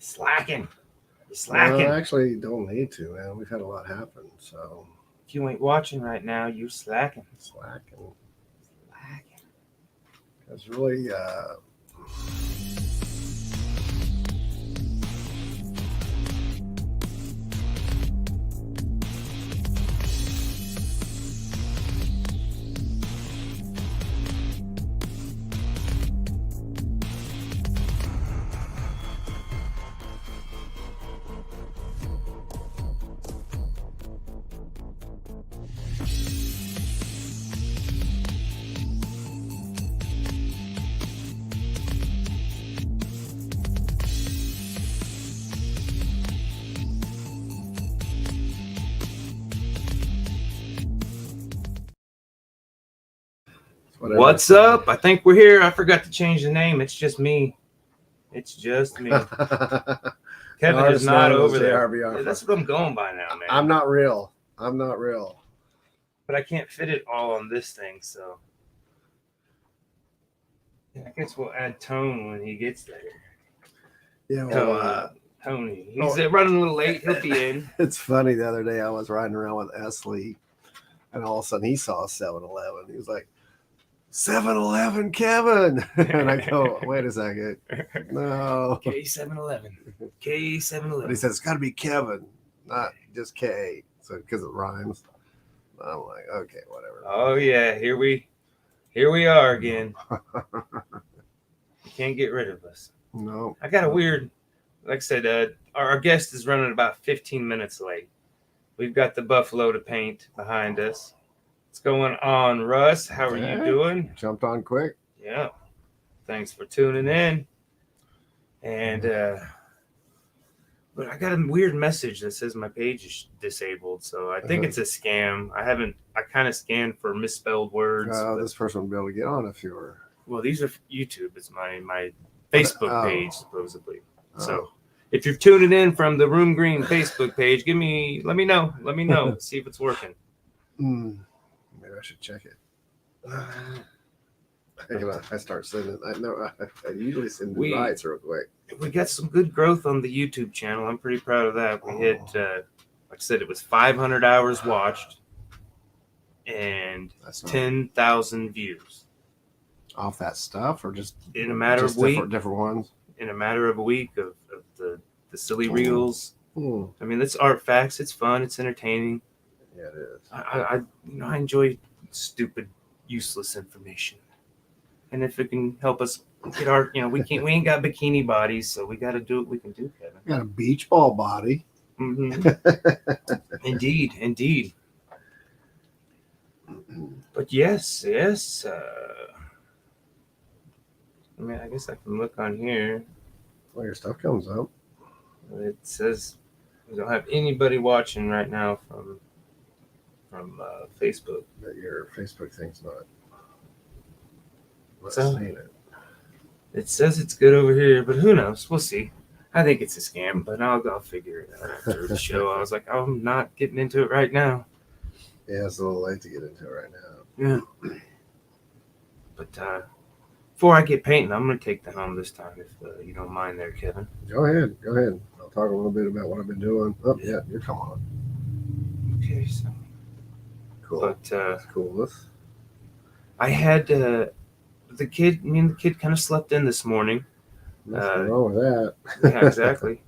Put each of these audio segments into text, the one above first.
Slacking. You're Well, slacking. actually, don't need to, man. We've had a lot happen, so If you ain't watching right now, you're slacking. slacking. Slacking. It's really whatever. What's up? I think we're here. I forgot to change the name. It's just me. It's just me. Kevin is not over there. JRBR. That's what I'm going by now, man. I'm not real. I'm not real. But I can't fit it all on this thing, so I guess we'll add Tone when he gets there. Yeah, well, Tony. He's running a little late. He'll be in. It's funny. The other day I was riding around with Esley, and all of a sudden he saw 7-Eleven. He was like, 7-Eleven, Kevin. And I go, wait a second. No. K711. K711. But he said, it's got to be Kevin, not just K. So because it rhymes. I'm like, okay, whatever. Oh, yeah. Here we are again. You can't get rid of us. No. I got a weird, like I said, our guest is running about 15 minutes late. We've got the buffalo to paint behind us. What's going on, Russ? How are you doing? Jumped on quick. Yeah. Thanks for tuning in. And but I got a weird message that says my page is disabled, so I think it's a scam. I kind of scanned for misspelled words. This person would be able to get on if you were. Well, these are YouTube. It's my Facebook page, supposedly. So if you're tuning in from the Room Green Facebook page, let me know. See if it's working. Maybe I should check it. I start sending. I usually send invites real quick. We got some good growth on the YouTube channel. I'm pretty proud of that. We hit, like I said, it was 500 hours watched and 10,000 views. Off that stuff, or just in a matter of a week? Different ones. In a matter of a week of the silly reels. Ooh. I mean, it's art facts. It's fun. It's entertaining. Yeah, it is. I enjoy stupid, useless information. And if it can help us get our, we ain't got bikini bodies, so we got to do what we can do, Kevin. Got a beach ball body. Mm-hmm. Indeed. But yes. I mean, I guess I can look on here. Well, your stuff comes up. It says we don't have anybody watching right now from Facebook. But your Facebook thing's not. So, it says it's good over here, but who knows? We'll see. I think it's a scam, but I'll figure it out after the show. I was like, I'm not getting into it right now. Yeah, it's a little late to get into it right now. Yeah. But before I get painting, I'm going to take the helm this time, if you don't mind there, Kevin. Go ahead. I'll talk a little bit about what I've been doing. Oh, yeah, you're coming on. Okay, so. Cool. But coolness. I had me and the kid kind of slept in this morning. Nothing wrong with that. Yeah, exactly.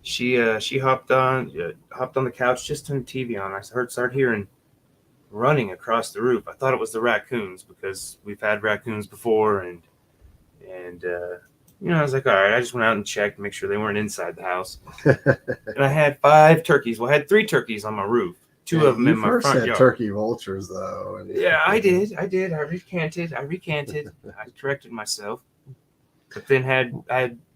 She hopped on the couch, just turned the TV on. I started hearing running across the roof. I thought it was the raccoons because we've had raccoons before, and I was like, all right. I just went out and checked to make sure they weren't inside the house. And I had 5 turkeys. Well, I had 3 turkeys on my roof. 2 of them in my front yard. Turkey vultures, though. Yeah, I did. I recanted. I corrected myself. But then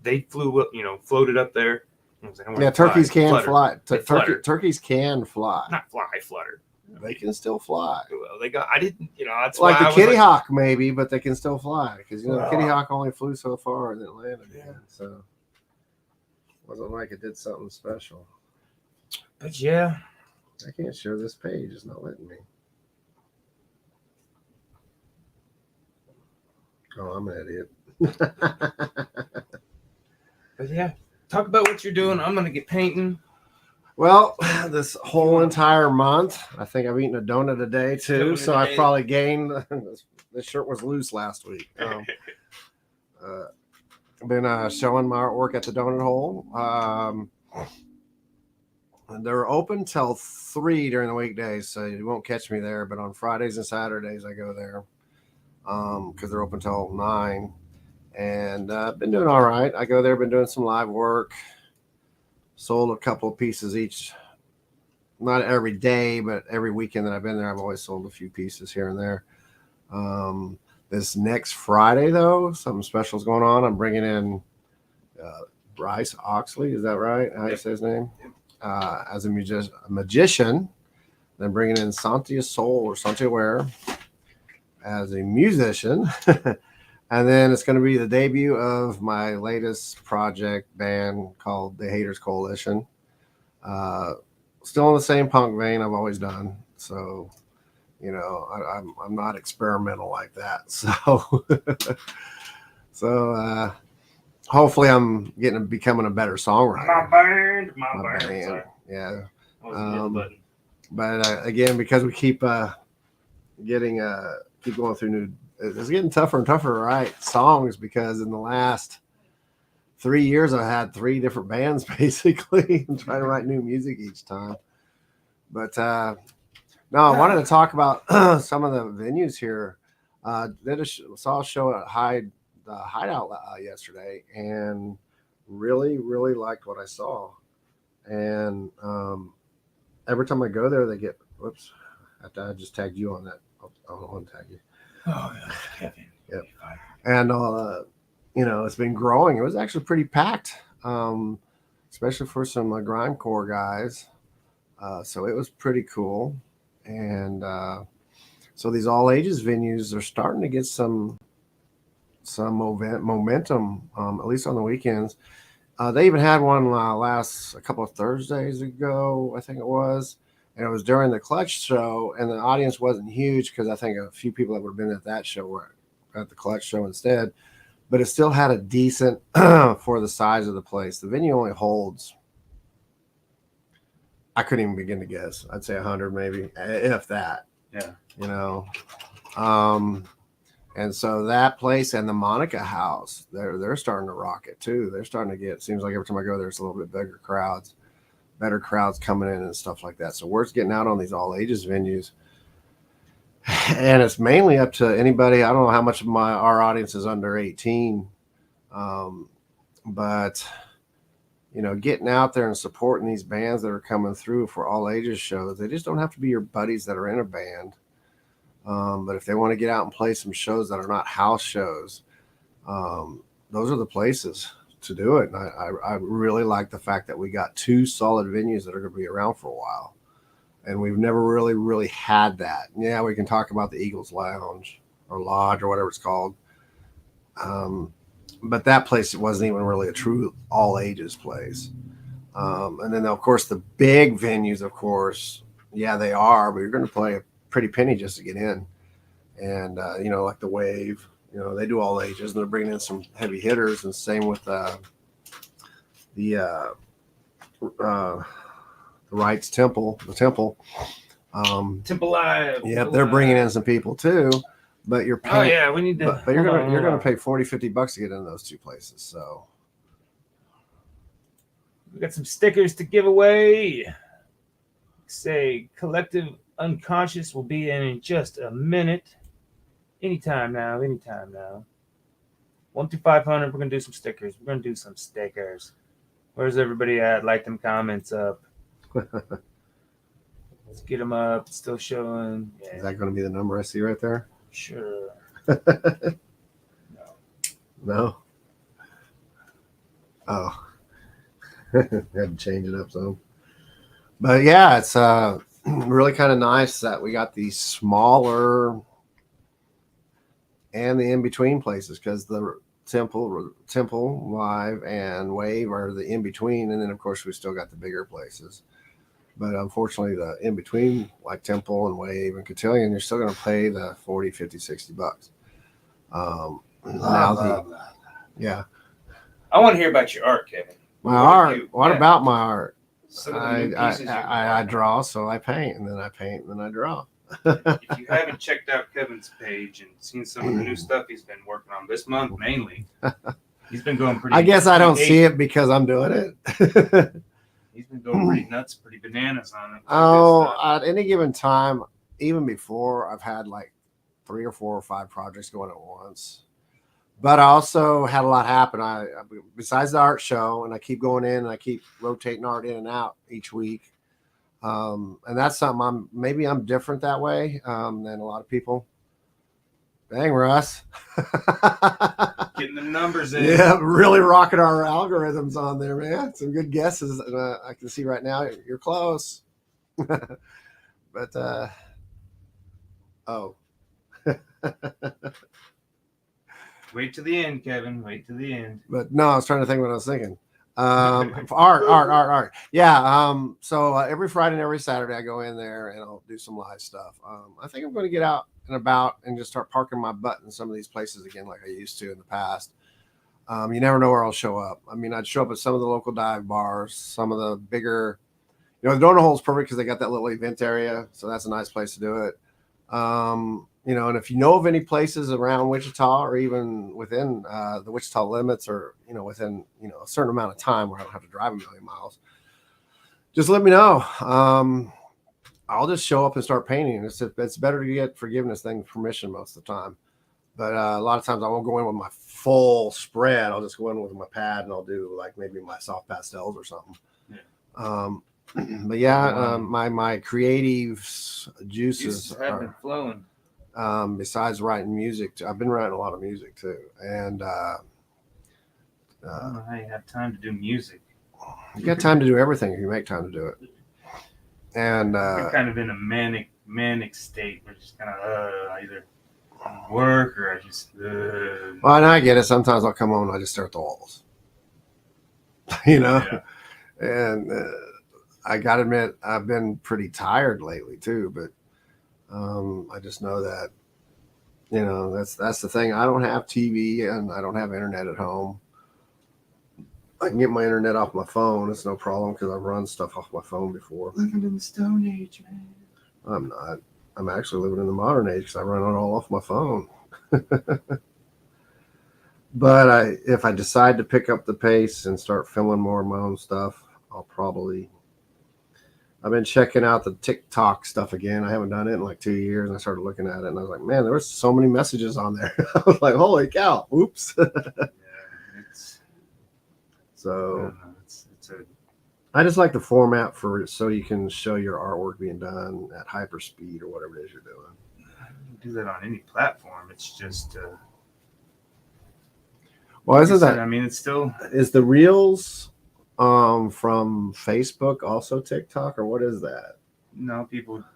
they flew up, floated up there. I was like, turkeys can fly. Turkeys can fly. Not fly, flutter. They can still fly. Well, I didn't, that's like why the kitty hawk, maybe, but they can still fly because the kitty hawk only flew so far and then landed again. So it wasn't like it did something special. But yeah. I can't share this page. It's not letting me. Oh, I'm an idiot. But yeah, talk about what you're doing. I'm gonna get painting. Well, this whole entire month, I think I've eaten a donut a day too. Donut So a I've day. probably gained. This shirt was loose last week. Been showing my artwork at the donut hole. They're open till 3 during the weekdays, so you won't catch me there. But on Fridays and Saturdays, I go there because they're open till 9. And I've been doing all right. I go there, been doing some live work. Sold a couple of pieces each. Not every day, but every weekend that I've been there, I've always sold a few pieces here and there. This next Friday, though, something special is going on. I'm bringing in Bryce Oxley. Is that right? How you say his name? As a magician. Then bringing in Santia Soul or Santia Ware as a musician. And then it's going to be the debut of my latest project band called the Haters Coalition. Still in the same punk vein I've always done. So, you know, I'm not experimental like that. So, hopefully I'm becoming a better songwriter. My band. Sorry. Yeah. But Again, because we keep keep going through new. It's getting tougher and tougher to write songs because in the last 3 years I had 3 different bands basically and trying to write new music each time. But no, I wanted to talk about some of the venues here. Saw a show at the Hideout yesterday and really liked what I saw. And every time I go there, they get whoops. I just tagged you on that. I'll untag you. Oh, yeah, Kevin. Yep. And you know, it's been growing. It was actually pretty packed, especially for some grindcore guys. So it was pretty cool. And so these all ages venues are starting to get some momentum, at least on the weekends. They even had one a couple of Thursdays ago, I think it was. And it was during the Clutch show, and the audience wasn't huge because I think a few people that would have been at that show were at the Clutch show instead. But it still had a decent for the size of the place. The venue only holds, I couldn't even begin to guess. I'd say 100 maybe, if that. Yeah. You know. And so that place and the Monica House, they're starting to rock it too. They're starting to get, it seems like every time I go there, it's a little bit bigger crowds. Better crowds coming in and stuff like that. So word's getting out on these all ages venues, and it's mainly up to anybody. I don't know how much of our audience is under 18, but you know, getting out there and supporting these bands that are coming through for all ages shows. They just don't have to be your buddies that are in a band, but if they want to get out and play some shows that are not house shows, those are the places to do it. And I really like the fact that we got 2 solid venues that are going to be around for a while, and we've never really had that. Yeah, we can talk about the Eagles Lounge or Lodge or whatever it's called, but that place wasn't even really a true all ages place. And then of course the big venues, of course, yeah, they are, but you're going to play a pretty penny just to get in. And you know, like the Wave, you know, they do all ages, and they're bringing in some heavy hitters. And same with the Wrights Temple, Temple Live. Yeah, they're bringing in some people too. But you're paying. Oh yeah, we need to. But you're gonna pay $40-$50 to get in those 2 places. So we got some stickers to give away. Say Collective Unconscious will be in just a minute. Anytime now. 1 through 500. We're gonna do some stickers. Where's everybody at? Like them comments up. Let's get them up. It's still showing. Yeah. Is that going to be the number I see right there? Sure. No. Oh. Had to change it up some. But yeah, it's really kind of nice that we got these smaller and the in-between places, because the Temple Live and Wave are the in-between, and then of course we still got the bigger places. But unfortunately the in-between, like Temple and Wave and Cotillion, you're still going to pay the $40, $50, $60. Yeah. I want to hear about your art, Kevin. My What art. if you- What yeah. about my art? Some of the new pieces I draw, so I paint, and then I paint, and then I draw. If you haven't checked out Kevin's page and seen some of the new stuff he's been working on this month mainly, he's been going pretty. I guess I don't pretty see it because I'm doing it. He's been going pretty nuts, pretty bananas on it. Oh, at any given time, even before, I've had like 3 or 4 or 5 projects going at once. But I also had a lot happen. I besides the art show, and I keep going in and I keep rotating art in and out each week. And that's something maybe I'm different that way than a lot of people. Dang, Russ. Getting the numbers in. Yeah, really rocking our algorithms on there, man. Some good guesses. And I can see right now you're close. But, oh. Wait to the end, Kevin. Wait to the end. But no, I was trying to think what I was thinking. Art. Yeah. So every Friday and every Saturday I go in there and I'll do some live stuff. I think I'm going to get out and about and just start parking my butt in some of these places again, like I used to in the past. You never know where I'll show up. I mean, I'd show up at some of the local dive bars, some of the bigger, the donut hole's perfect because they got that little event area. So that's a nice place to do it. And if you know of any places around Wichita or even within the Wichita limits or, within, a certain amount of time where I don't have to drive a million miles, just let me know. I'll just show up and start painting. It's better to get forgiveness than permission most of the time. But a lot of times I won't go in with my full spread. I'll just go in with my pad and I'll do like maybe my soft pastels or something. Yeah. But yeah, my creative juices have been flowing. Besides writing music, I've been writing a lot of music too. And I don't know how you have time to do music. You got time to do everything if you make time to do it. And we're kind of in a manic state. We're just kind of either work or I just. Well, and I get it. Sometimes I'll come home and I just stare at the walls. Yeah. And I gotta admit, I've been pretty tired lately too. But I just know that, that's the thing. I don't have TV and I don't have internet at home. I can get my internet off my phone. It's no problem because I've run stuff off my phone before. Living in the Stone Age, man. I'm not. I'm actually living in the modern age because I run it all off my phone. But if I decide to pick up the pace and start filming more of my own stuff, I'll probably. I've been checking out the TikTok stuff again. I haven't done it in like 2 years, and I started looking at it, and I was like, man, there were so many messages on there. I was like, holy cow! Oops. So I just like the format for it so you can show your artwork being done at hyper speed or whatever it is you're doing. You can do that on any platform. It's just. Well, isn't that? I mean, it's still. Is the Reels from Facebook also TikTok or what is that? No,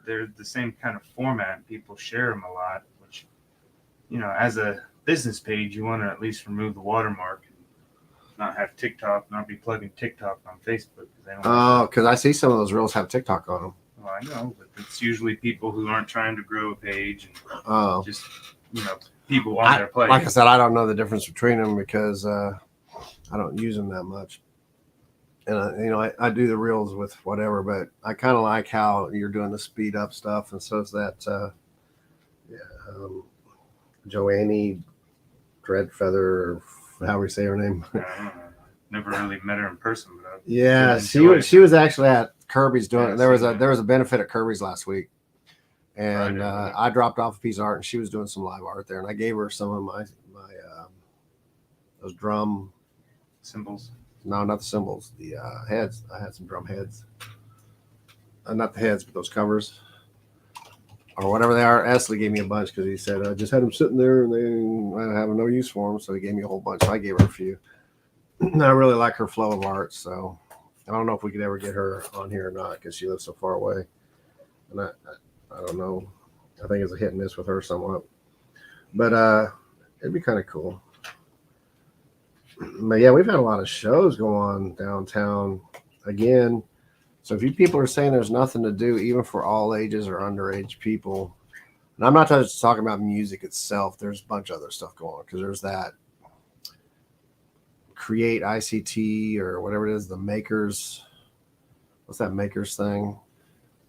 they're the same kind of format. People share them a lot, which, as a business page, you want to at least remove the watermark. Not have TikTok, not be plugging TikTok on Facebook. Because I see some of those reels have TikTok on them. Well, I know, but it's usually people who aren't trying to grow a page and just, people on their place. Like I said, I don't know the difference between them because I don't use them that much. And, I do the reels with whatever, but I kind of like how you're doing the speed up stuff. And so is that, Joanne Dreadfeather, or however you say her name. I don't know. Never really met her in person, but yeah, she was actually at Kirby's doing it. There was a benefit at Kirby's last week, and I dropped off a piece of art, and she was doing some live art there, and I gave her some of my those drum cymbals. No, not the cymbals. The heads. I had some drum heads. Not the heads, but those covers. Or whatever they are. Astley gave me a bunch because he said I just had them sitting there and I have no use for them. So he gave me a whole bunch. So I gave her a few. I really like her flow of art. So I don't know if we could ever get her on here or not because she lives so far away. And I don't know. I think it's a hit and miss with her somewhat. But it'd be kind of cool. But yeah, we've had a lot of shows go on downtown again. So if you people are saying there's nothing to do, even for all ages or underage people, and I'm not just talking about music itself, there's a bunch of other stuff going on because there's that Create ICT or whatever it is, the makers. What's that makers thing?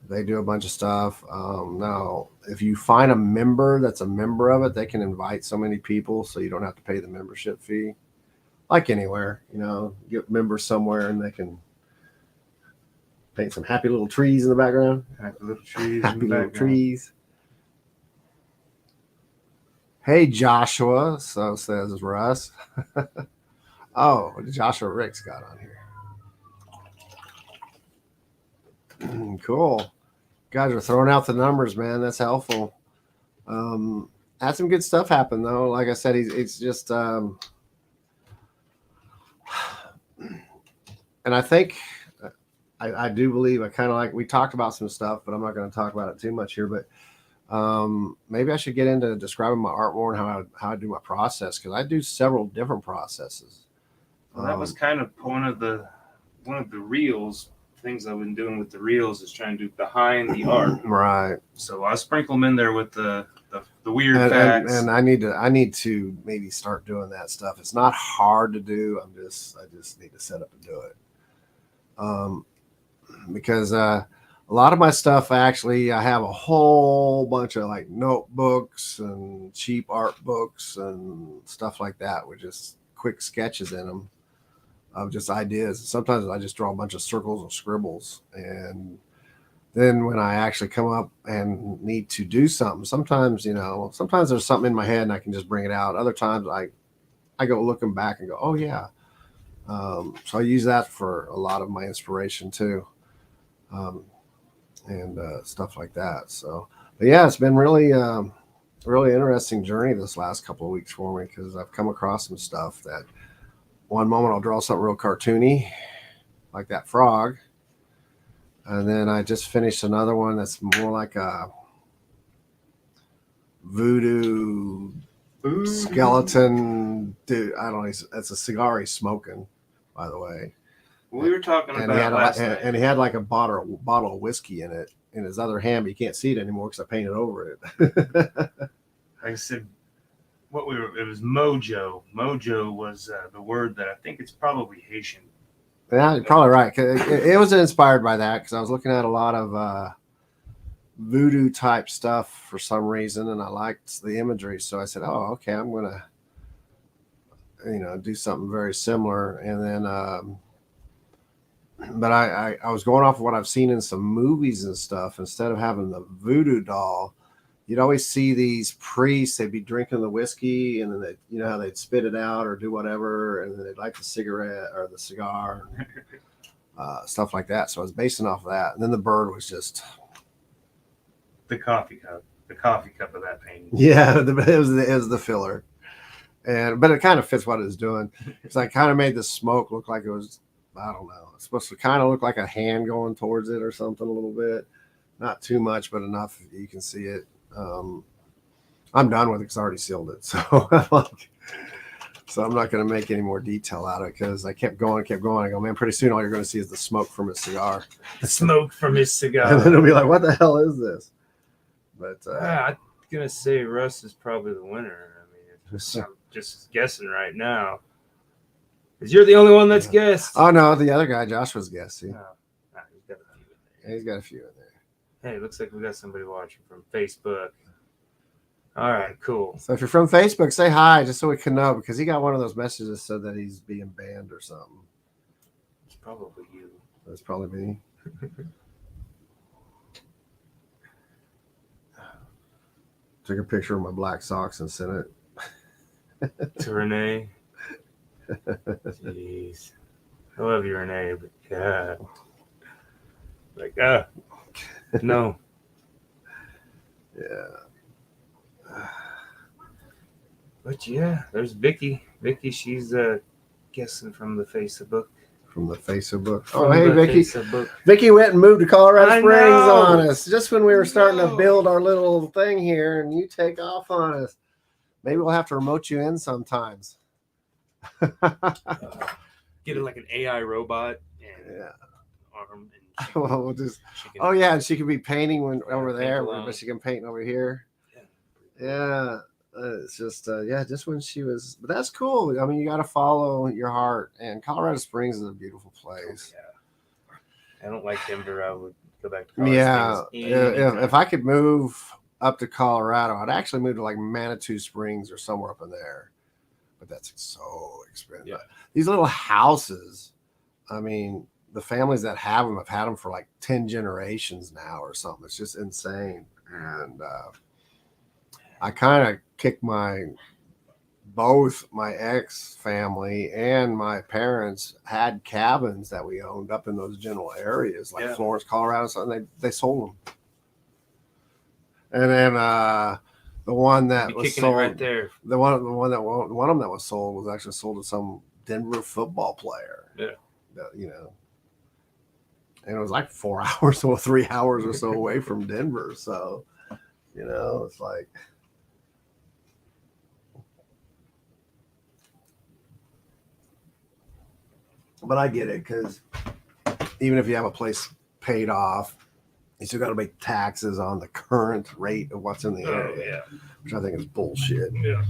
They do a bunch of stuff. Now, if you find a member that's a member of it, they can invite so many people, so you don't have to pay the membership fee. Like anywhere, get members somewhere and they can paint some happy little trees in the background. Happy little trees. Happy little trees. Hey, Joshua, so says Russ. Oh, Joshua Rick's got on here. Cool. Guys are throwing out the numbers, man. That's helpful. Had some good stuff happen, though. Like I said, it's just... and I think I do believe I kind of like, we talked about some stuff, but I'm not going to talk about it too much here, but maybe I should get into describing my art more and how I do my process, because I do several different processes. Well, that was kind of one of the reels things I've been doing with the reels, is trying to do behind the art. Right. So I sprinkle them in there with the weird facts. And I need to maybe start doing that stuff. It's not hard to do. I just need to set up and do it. Because a lot of my stuff, actually, I have a whole bunch of like notebooks and cheap art books and stuff like that with just quick sketches in them of just ideas. Sometimes I just draw a bunch of circles or scribbles, and then when I actually come up and need to do something, sometimes there's something in my head and I can just bring it out. Other times I go looking back and go, oh yeah. So I use that for a lot of my inspiration too. And stuff like that. So, but yeah, it's been really interesting journey this last couple of weeks for me, because I've come across some stuff that one moment I'll draw something real cartoony, like that frog. And then I just finished another one that's more like a voodoo skeleton dude. I don't know. It's a cigar he's smoking, by the way. We were talking about last night. And he had like a bottle of whiskey in it in his other hand, but you can't see it anymore because I painted over it. Like I said, it was mojo. Mojo was the word that I think it's probably Haitian. Yeah, you're probably right. It was inspired by that, because I was looking at a lot of voodoo type stuff for some reason, and I liked the imagery, so I said, "Oh, okay, I'm gonna, do something very similar." And then, but I was going off of what I've seen in some movies and stuff. Instead of having the voodoo doll, you'd always see these priests. They'd be drinking the whiskey, and then how they'd spit it out or do whatever, and then they'd light the cigarette or the cigar, stuff like that. So I was basing off of that. And then the bird was just the coffee cup of that painting. Yeah, it was the filler, but it kind of fits what it was doing, because I kind of made the smoke look like it was, I don't know, it's supposed to kind of look like a hand going towards it or something a little bit, not too much, but enough you can see it. I'm done with it because I already sealed it, so I'm not going to make any more detail out of it, because I kept going. I go, man, pretty soon all you're going to see is the smoke from his cigar. The smoke from his cigar. And then it'll be like, what the hell is this? But I'm gonna say Russ is probably the winner. I mean, I'm just guessing right now, because you're the only one that's guessed. Oh no, the other guy, Joshua's guessing. He's got a few in there. Yeah, he's got a few in there. Hey, looks like we got somebody watching from Facebook. All right, cool. So if you're from Facebook, say hi, just so we can know, because he got one of those messages that said that he's being banned or something. It's probably you. That's probably me. Took a picture of my black socks and sent it to Renee. Jeez, I love you, Renee, but yeah, like no. Yeah. But yeah, there's Vicky. She's guessing from the Facebook. From the Facebook. Oh, hey, Vicky. Vicky went and moved to Colorado Springs on us just when we were starting to build our little thing here, and you take off on us. Maybe we'll have to remote you in sometimes. Get it like an AI robot and arm. And well, we'll just. Oh yeah, and she could be painting over there, but she can paint over here. Yeah. It's just just when she was. But that's cool. I mean, you got to follow your heart. And Colorado Springs is a beautiful place. I don't like Denver. I would go back to Colorado Yeah, Springs if I could move up to Colorado, I'd actually move to like Manitou Springs or somewhere up in there. But that's so expensive. Yeah. These little houses, I mean, the families that have them have had them for like 10 generations now or something. It's just insane. And I kind of kicked both my ex family and my parents had cabins that we owned up in those general areas like Florence, Colorado. So they sold them. And then the one that was sold right there. one of them that was sold was actually sold to some Denver football player. Yeah. And it was like 4 hours or 3 hours or so away from Denver. So, it's like. But I get it, because even if you have a place paid off, you still got to pay taxes on the current rate of what's in the area, which I think is bullshit. Yeah.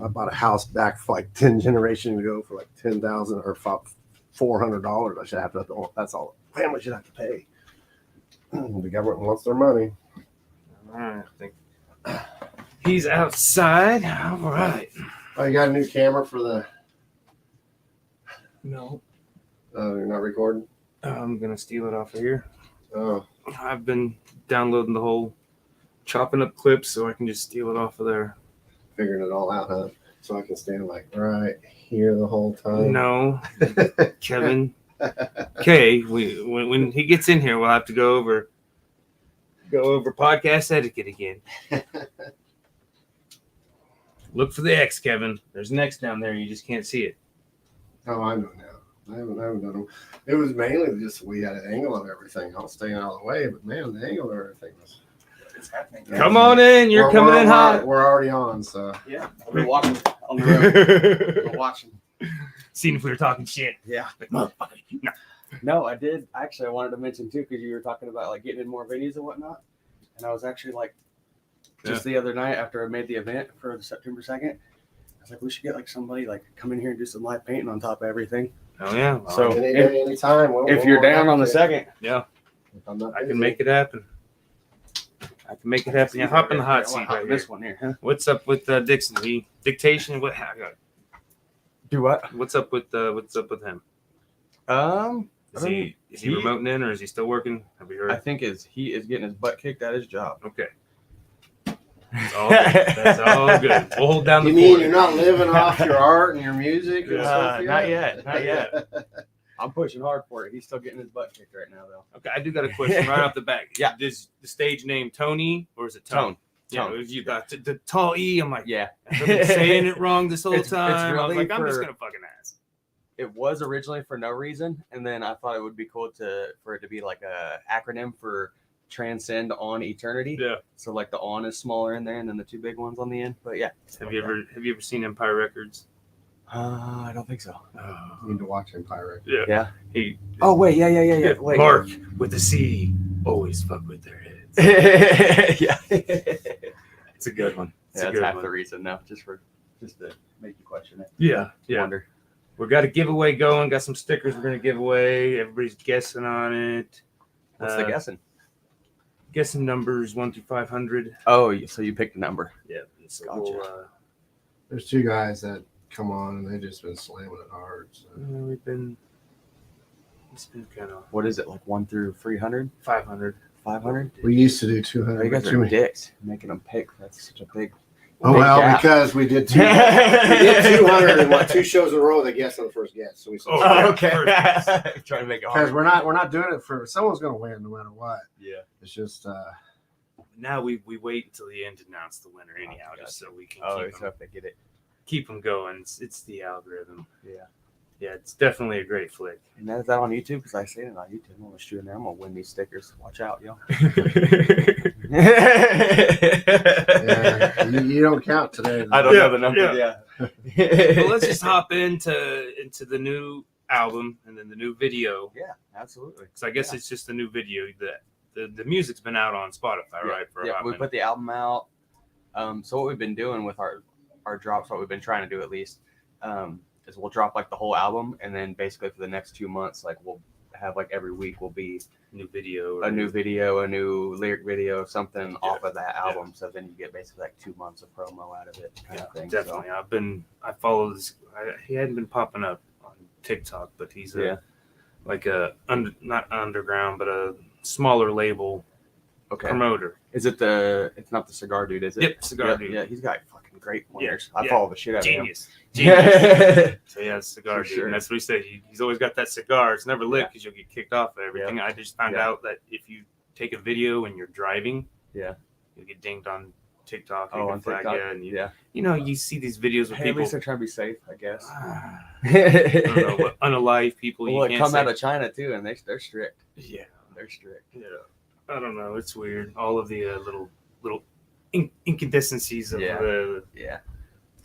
I bought a house back for like 10 generations ago for like $10,000 or $400. I should have to. That's all the family should have to pay. The government wants their money. All right. I think he's outside. All right. Oh, you got a new camera for the? No. Oh, you're not recording? I'm gonna steal it off of here. Oh. I've been downloading the whole chopping up clips so I can just steal it off of there. Figuring it all out, huh? So I can stand like right here the whole time. No, Kevin. Okay, when he gets in here, we'll have to go over podcast etiquette again. Look for the X, Kevin. There's an X down there. You just can't see it. Oh, I know now. I haven't done them. It was mainly just we had an angle on everything. I was staying out of the way, but man, the angle on everything was. It's happening. Come on in. You're coming in hot. We're already on, so. Yeah, I've been watching on the road. Been watching. Seeing if we were talking shit. Yeah. Like, motherfucker. No. No, I did. Actually, I wanted to mention too, because you were talking about like getting in more venues and whatnot. And I was actually like, just the other night after I made the event for the September 2nd, I was like, we should get like somebody like come in here and do some live painting on top of everything. Oh yeah. So anytime. If you're down on the 2nd, yeah, I can make it happen. I can make it happen. Yeah, hop in the hot seat right this here. one here, huh? What's up with Dixon? Dictation? What? Do what? What's up with him? Is he remoting in, or is he still working? Have you heard? I think he is getting his butt kicked at his job. Okay. That's all good. That's all good. We'll hold down the You mean fort. you're not living off your art and your music? And stuff Not yet. Not yet. I'm pushing hard for it. He's still getting his butt kicked right now, though. Okay, I do got a question right off the bat. Yeah. Is the stage name TonE or is it Tone? Yeah, Tone. you got the tall E. I'm like, Yeah. I've been saying it wrong this whole It's time. I was really like, I'm just for- gonna fucking ask. It was originally for no reason, and then I thought it would be cool for it to be like a acronym for transcend on eternity. Yeah. So like the on is smaller in there, and then the two big ones on the end. But yeah. Have you ever seen Empire Records? I don't think so. You need to watch Empire. Yeah. Yeah. Oh wait, yeah. Wait. Mark with the C. Always fuck with their heads. Yeah. It's a good one. It's a That's good half one. the reason now, just to make you question it. Yeah. Wonder. We got a giveaway going. Got some stickers we're gonna give away. Everybody's guessing on it. What's the guessing? Guessing numbers 1 through 500. Oh, so you picked a number. Yeah. So Gotcha. There's two guys that come on and they've just been slamming it hard. So. It's been kind of What is it, like 1 through 300? 500. 500? We used to do 200. Oh, you guys too are many- dicks making them pick. That's such a big. Oh, big well, gap. because we did 200 and 2 shows in a row. They guessed on the first guess. So we said, Oh, okay. perfect. Trying to make it because hard. we're not doing it for someone's going to win no matter what. Yeah. It's just Now we wait until the end to announce the winner anyhow, just so we can So if they get it. keep them going. It's the algorithm. Yeah. Yeah, it's definitely a great flick. And is that on YouTube? Because I say it on YouTube. I'm going to shoot in there. I'm going to win these stickers. Watch out, yo. yeah, you don't count today. I don't Yeah, know the number. yeah. Yeah. Well, let's just hop into the new album and then the new video. Yeah, absolutely. Because I guess it's just the new video that the music's been out on Spotify, right? For a Yeah, hot we minute. put the album out So what we've been doing with our drops, what we've been trying to do at least, is we'll drop like the whole album, and then basically for the next 2 months, like we'll have like every week will be a new video, a new lyric video, something off of that album. So then you get basically like 2 months of promo out of it, kind of thing. Definitely. So. I follow this. He hadn't been popping up on TikTok, but he's like not underground, but a smaller label promoter. Is it it's not the cigar dude, is it? Yep, cigar dude. Yeah, he's got fucking great pointers. I follow the shit out Genius. of him. So yeah, cigar dude. Sure. And that's what he said. He's always got that cigar. It's never lit because you'll get kicked off of everything. Yeah. I just found out that if you take a video and you're driving, you'll get dinged on TikTok. On TikTok. And you see these videos with At people. least they're trying to be safe, I guess. I don't know what unalive people. Well, you it can't come say. out of China too, and they're strict. Yeah, They're strict. yeah. I don't know. It's weird. All of the little inconsistencies of the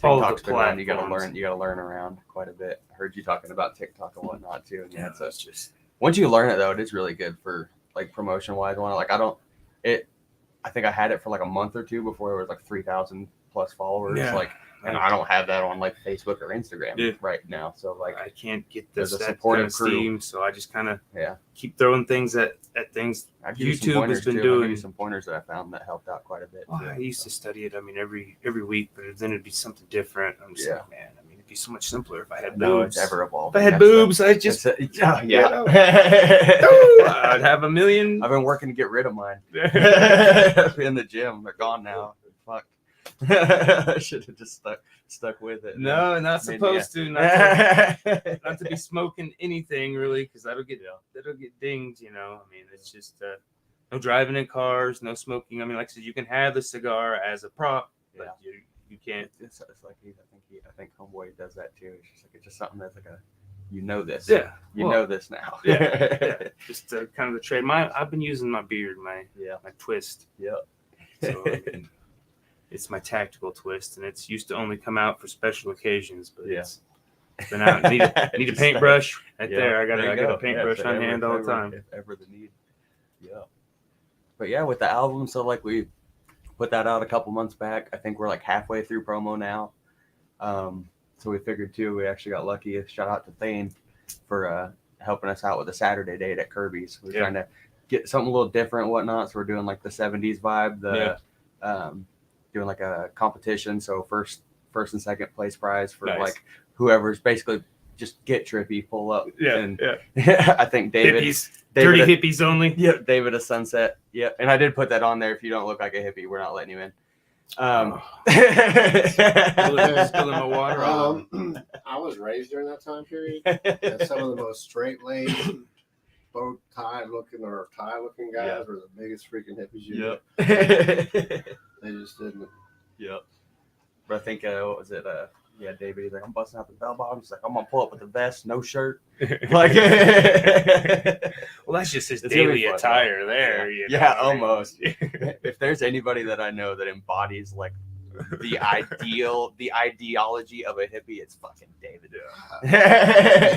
all of TikTok's the been around. You platforms. gotta learn around quite a bit. I heard you talking about TikTok and whatnot too. And it's just once you learn it though, it is really good for like promotion wise. I think I had it for like a month or two before it was like 3,000 plus followers. And I don't have that on like Facebook or Instagram right now. So like I can't get there's that a kind supportive of crew. steam, so I just kind of Yeah. keep throwing things at things. I'll give you some YouTube has pointers, been too. I'll give doing. you some pointers that I found that helped out quite a bit. Well, too, I used to study it. I mean, every week, but then it'd be something different. I'm just like, man. I mean, it'd be so much simpler if I had No, boobs. it's ever evolving. If I had boobs, I'd just yeah. I'd have a million. I've been working to get rid of mine in the gym. They're gone now. Fuck. I should have just stuck with it. No, not I mean, supposed to. Not to be smoking anything really, because that'll get dinged. You know, I mean, it's just no driving in cars, no smoking. I mean, like I said, you can have the cigar as a prop, but you can't. It's like I think Homeboy does that too. It's just something that's like this. Yeah, you know this now. Yeah. Just kind of the trade. I've been using my beard, my twist. Yeah. So I mean, it's my tactical twist, and it's used to only come out for special occasions. But it's been out. I need a paintbrush there. I got a paintbrush on hand all the time. If ever the need. Yeah. But yeah, with the album, so like we put that out a couple months back. I think we're like halfway through promo now. So we figured too, we actually got lucky. Shout out to Thane for helping us out with the Saturday date at Kirby's. We're trying to get something a little different and whatnot. So we're doing like the 70s vibe, doing like a competition. So first and second place prize for like whoever's basically just get trippy, pull up. I think David, dirty hippies only. Yep, David a Sunset. Yep, and I did put that on there. If you don't look like a hippie, we're not letting you in. Spilling my water. I was raised during that time period, and some of the most straight-laced, bow tie looking guys were the biggest freaking hippies you know. They just didn't. Yep. But I think what was it? David. He's like, I'm busting out the bell bottom. He's like, I'm gonna pull up with the vest, no shirt. Like, well, that's just his daily attire there. Yeah, almost. If there's anybody that I know that embodies like the ideology of a hippie, it's fucking David.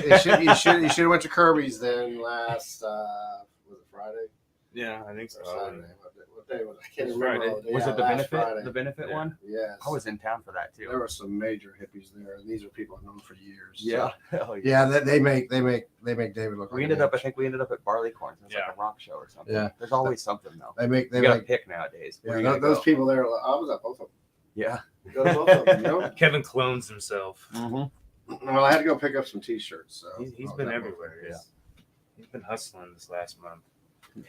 You should have went to Kirby's then last was it Friday? Yeah, I think so. Saturday. What day was it? I can't Friday. remember. Was it the benefit? Friday. The benefit one? Yes. I was in town for that too. There were some major hippies there, and these are people I've known for years. Yeah. So. Yeah, they make David look. I think we ended up at Barleycorns. It's like a rock show or something. Yeah. There's always something though. They gotta pick nowadays. Yeah, those people there. I was at both of them. Yeah. Both of them, you know? Kevin clones himself. Mm-hmm. Well, I had to go pick up some T-shirts. So he's been everywhere. He's been hustling this last month.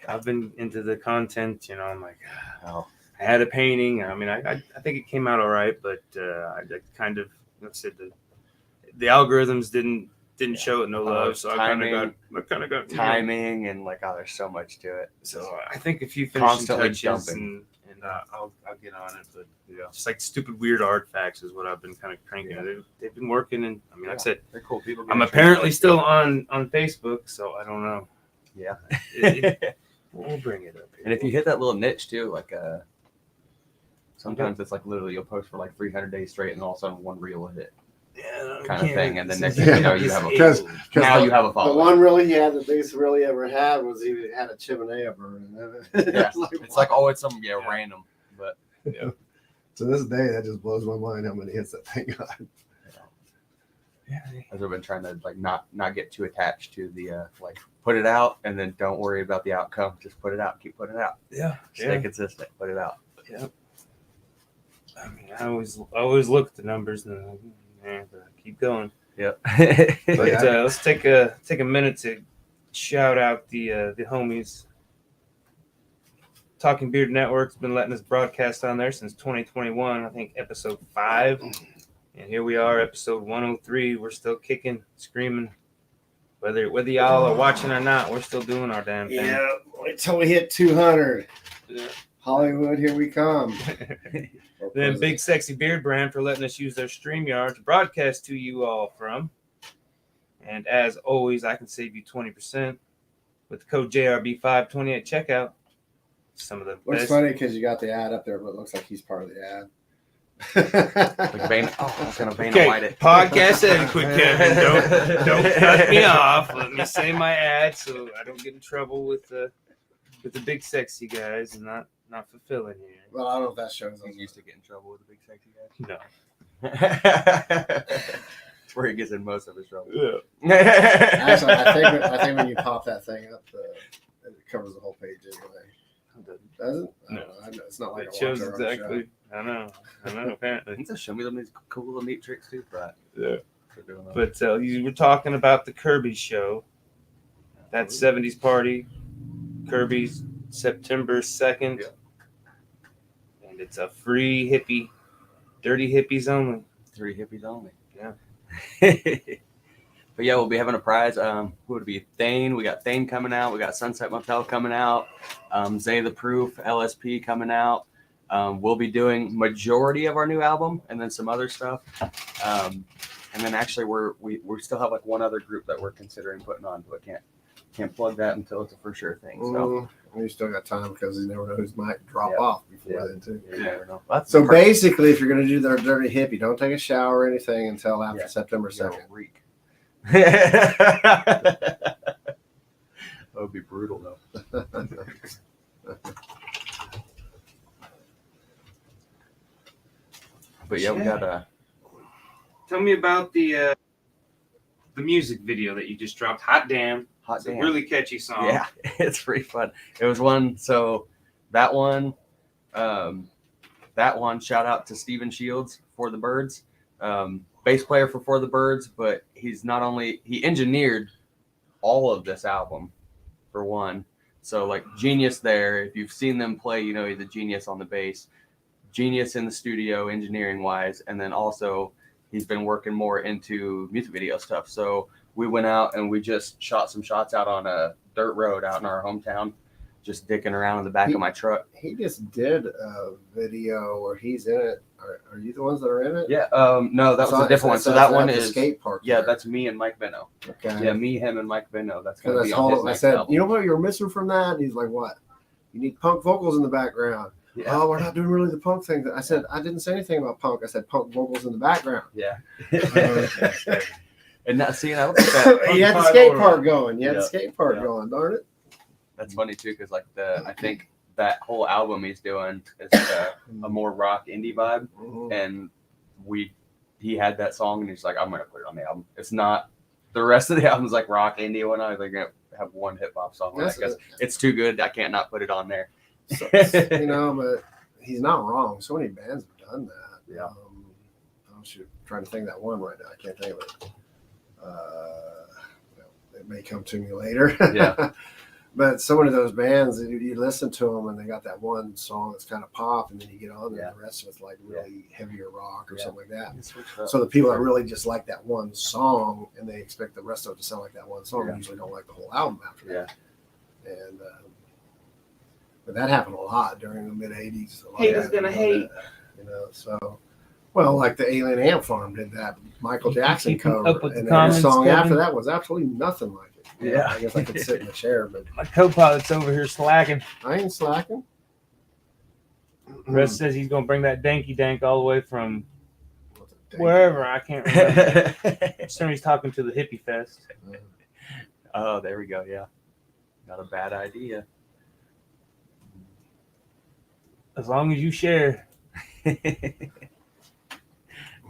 I've been into the content, you know. I'm like, I had a painting. I mean, I think it came out all right, but I kind of, like I said, the algorithms didn't show it no love, so I kind of got timing and like, there's so much to it. So I think a few finishing touches dumping. and I'll get on it, but just like stupid weird artifacts is what I've been kind of cranking. They've been working, and I mean, like I said, they're cool people. I'm apparently still on Facebook, so I don't know. Yeah. We'll bring it up here. And if you hit that little niche too, like sometimes it's like literally you'll post for like 300 days straight, and all of a sudden one reel will hit. Kind of thing, and then next thing you know, you have a because you have a follow. The one reel he had, the biggest reel he ever had was he had a chimenea burning. It's like it's some random, but To this day, that just blows my mind how many hits that thing got. Yeah. As I've been trying to like not get too attached to the like put it out and then don't worry about the outcome. Just put it out. Keep putting it out. Yeah. Stay consistent. Put it out. Yeah. I mean, I always look at the numbers and I'm like, man, but keep going. Yep. But let's take a minute to shout out the homies. Talking Beard Network's been letting us broadcast on there since 2021. I think episode 5. And here we are, episode 103. We're still kicking, screaming. Whether y'all are watching or not, we're still doing our damn thing. Yeah, wait till we hit 200. Yeah. Hollywood, here we come. Then Big Sexy Beard Brand for letting us use their StreamYard to broadcast to you all from. And as always, I can save you 20% with the code JRB520 at checkout. Some of the Looks best. funny because you got the ad up there, but it looks like he's part of the ad. Like Bane, I was gonna Bane Okay, White it. podcast etiquette, Kevin. Don't cut me off. Let me say my ad so I don't get in trouble with the big sexy guys and not fulfilling here. Well, I don't know if that shows He's up. used to get in trouble with the big sexy guy. No. That's where he gets in most of his trouble. Yeah. Actually, I think when you pop that thing up, it covers the whole page anyway. Does it? I No. don't know. I know. It's not like It a shows watch or a exactly. I know. Apparently. He just show me these cool little neat tricks too, right? Yeah. For doing that. But you were talking about the Kirby show. That 70s party. Kirby's September 2nd. Yeah. And it's a free hippie. Dirty hippies only. 3 hippies only. Yeah. But yeah, we'll be having a prize. Who would it be? Thane. We got Thane coming out. We got Sunset Motel coming out. Zay the Proof, LSP coming out. We'll be doing majority of our new album and then some other stuff. And then actually we still have like one other group that we're considering putting on, but can't plug that until it's a for sure thing. So you still got time because you never know who's might drop Yeah. off before Yeah. then too. you never know. That's So the first- basically, if you're going to do their dirty hippie, don't take a shower or anything until after Yeah. September You'll 2nd. reek. That would be brutal though. But yeah, we got Tell me about the music video that you just dropped. Hot Damn. Hot It's a Damn. really catchy song. Yeah, it's pretty fun. It was one. So that one, shout out to Steven Shields for the Birds, bass player for the Birds, but he engineered all of this album for one. So like genius there. If you've seen them play, you know he's a genius on the bass, genius in the studio engineering wise, and then also he's been working more into music video stuff. So we went out and we just shot some shots out on a dirt road out in our hometown, just dicking around in the back of my truck. He just did a video where he's in it. Are you the ones that are in it? Yeah, no, that was a different one. So that's that one at the is skate park. yeah, there. that's me and Mike Benno. okay. Yeah, me, him, and Mike Benno. That's gonna Because be I on told his him, I next said, album. you know what you're missing from that? And he's like, what? You need punk vocals in the background. Yeah. Oh, we're not doing really the punk thing. I said, I didn't say anything about punk. I said punk vocals in the background. Yeah. And not seeing, I don't think that. You had the skate park going. You had the Yeah. skate park Yeah. going, darn it. That's funny too, because like I think that whole album he's doing is a more rock indie vibe, Mhm. and he had that song and he's like, I'm gonna put it on the album. It's not the rest of the album's like rock indie one. I was like, gonna have one hip hop song on it because it's too good. I can't not put it on there. So, you know, but he's not wrong. So many bands have done that. Yeah. Oh shoot, I'm trying to think of that one right now. I can't think of it. It may come to me later. Yeah. But so many of those bands, you listen to them and they got that one song that's kind of pop, and then you get on there, Yeah. and the rest of it's like really heavier rock or Yeah. something like that. Switch it up. So the people that really just like that one song and they expect the rest of it to sound like that one song, Yeah. usually don't like the whole album after Yeah. that. And but that happened a lot during the mid '80s. Haters gonna hate. You know, so well, like the Alien Ant Farm did that Michael Jackson Keeping cover, up with the and then the comments, song Kevin? after that was absolutely nothing like it. You know, Yeah. I guess I could sit in the chair, but My co-pilot's over here slacking. I ain't slacking. Russ says he's gonna bring that danky dank all the way from What's it, Dave? wherever, I can't remember. Soon he's talking to the hippie fest. Oh, there we go. Yeah. Not a bad idea. As long as you share.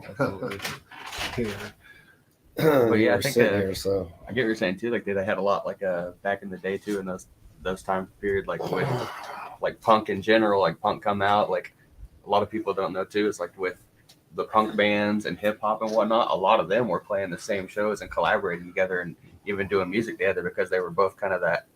Absolutely. Yeah. But yeah, I We're think sitting here, so I get what you're saying too. Like they had a lot like back in the day too, in those time period, like with like punk in general, like punk come out. Like a lot of people don't know too. It's like with the punk bands and hip hop and whatnot. A lot of them were playing the same shows and collaborating together and even doing music together because they were both kind of that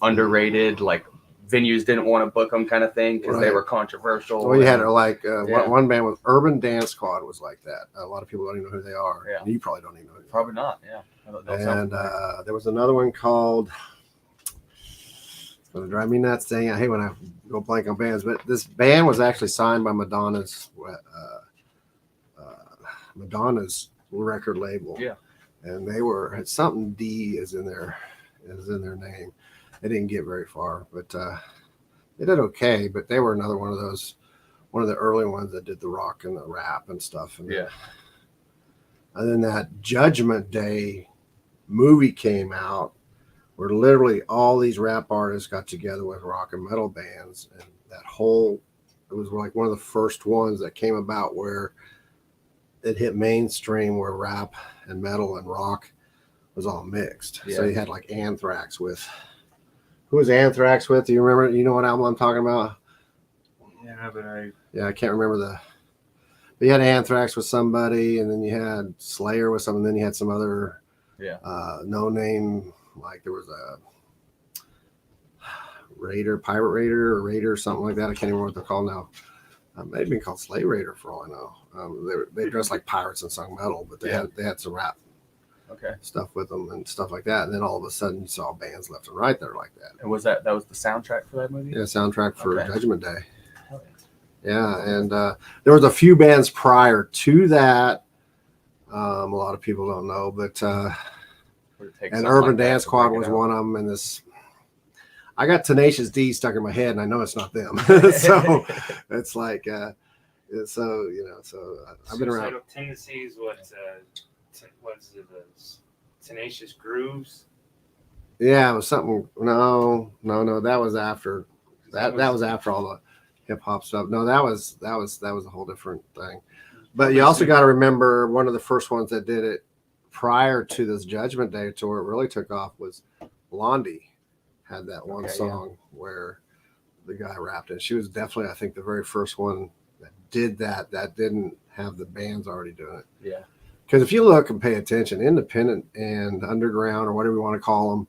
underrated. Like venues didn't want to book them kind of thing because they Right. were controversial. well, you had and- like Yeah. one band with Urban Dance Squad was like that. A lot of people don't even know who they are. Yeah. You probably don't even know who they are. Probably not. Yeah. Don't sound And familiar. there was another one called. It's gonna drive me nuts. Saying I hate when I go blank on bands, but this band was actually signed by Madonna's record label. Yeah. And they were something D is in their name. They didn't get very far, but they did okay. But they were another one of the early ones that did the rock and the rap and stuff. And Yeah. and then that Judgment Day movie came out where literally all these rap artists got together with rock and metal bands. And it was like one of the first ones that came about where it hit mainstream, where rap and metal and rock was all mixed. Yeah. So you had like Anthrax with, who was Anthrax with? Do you remember? You know what album I'm talking about? Yeah, but I can't remember but you had Anthrax with somebody, and then you had Slayer with some, and then you had some other no name, like there was a Pirate Raider, or Raider, something like that. I can't remember what they're called now. May have been called Slay Raider for all I know. They dressed like pirates and sung metal, but they had some rap stuff with them and stuff like that. And then all of a sudden, you saw bands left and right there like that. And was that was the soundtrack for that movie? Yeah, soundtrack for Judgment Day. Hell Yeah, and there was a few bands prior to that. A lot of people don't know, but and Urban Dance Squad was one of them. And I got Tenacious D stuck in my head, and I know it's not them. So it's like, so I've been around. Tendencies, what's it? Tenacious Grooves. Yeah, it was something. No, that was after that. That was after all the hip hop stuff. No, that was a whole different thing. But you also got to remember, one of the first ones that did it prior to this Judgment Day tour, it really took off, was Blondie. Had that one song where the guy rapped it. She was definitely, I think, the very first one that did that didn't have the bands already doing it. Yeah. Because if you look and pay attention, independent and underground, or whatever you want to call them,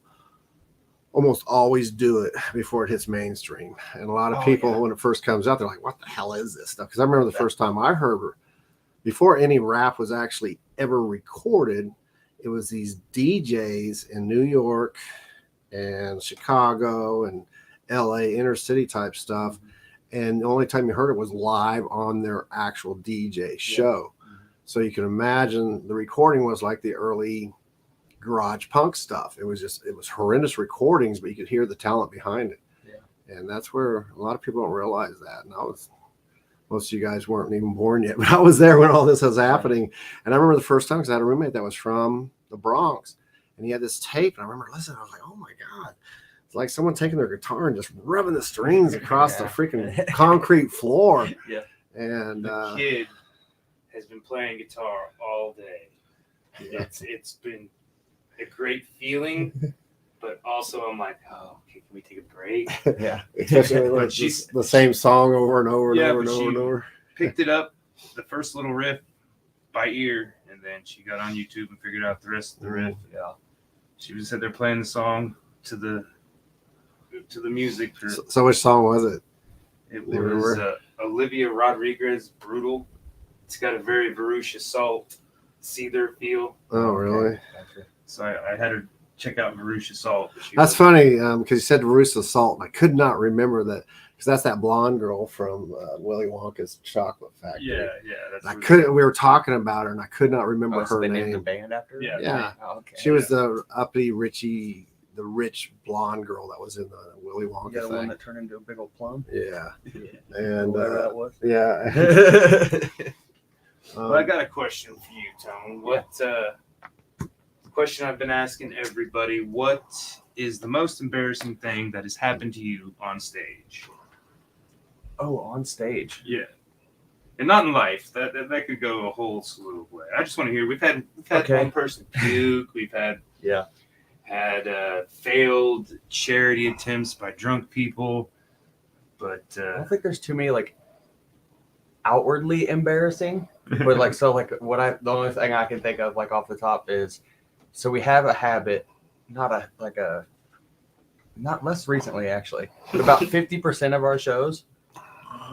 almost always do it before it hits mainstream. And a lot of people, when it first comes out, they're like, what the hell is this stuff? Because I remember the first time I heard her, before any rap was actually ever recorded, it was these DJs in New York and Chicago and LA, inner city type stuff. And the only time you heard it was live on their actual DJ show. So you can imagine the recording was like the early garage punk stuff. It was horrendous recordings, but you could hear the talent behind it. Yeah. And that's where a lot of people don't realize that. And most of you guys weren't even born yet, but I was there when all this was happening. And I remember the first time, because I had a roommate that was from the Bronx, and he had this tape, and I remember listening. I was like, oh my God. It's like someone taking their guitar and just rubbing the strings across the freaking concrete floor. Yeah. And the kid has been playing guitar all day. Yeah. It's been a great feeling, but also I'm like, oh, okay, can we take a break? Yeah. Especially like the same song over and over and over and over and over. Picked it up, the first little riff by ear, and then she got on YouTube and figured out the rest of the riff. Yeah. She was sitting there playing the song to the music. So which song was it? It was Olivia Rodriguez, Brutal. It's got a very Veruca Salt, Seether feel. Oh, really? Okay. So I had her check out Veruca Salt. That's funny, because you said Veruca Salt, and I could not remember that, because that's that blonde girl from Willy Wonka's Chocolate Factory. Yeah. We were talking about her, and I could not remember her they name. named the band after her? Yeah. Oh, okay. She was the uppity, the rich blonde girl that was in the Willy Wonka thing. The one that turned into a big old plum? Yeah. And that was. Yeah. Well, I got a question for you, Tone. What question I've been asking everybody: what is the most embarrassing thing that has happened to you on stage? Oh, on stage. Yeah. and not in life. That could go a whole slew of ways. I just want to hear. We've had Okay. one person puke. We've had Yeah. failed charity attempts by drunk people, but I don't think there's too many like outwardly embarrassing, but like so like the only thing I can think of like off the top is so we have a habit, not less recently actually, but about 50% of our shows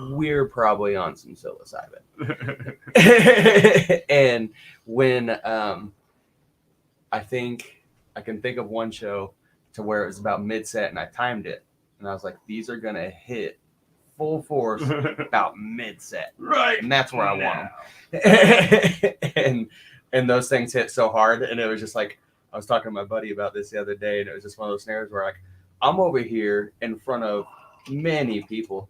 we're probably on some psilocybin. And when I think I can think of one show to where it was about mid-set and I timed it and I was like, these are gonna hit full force about mid-set, right, and that's where I want them. and those things hit so hard, and it was just like I was talking to my buddy about this the other day, and it was just one of those scenarios where like I'm over here in front of many people,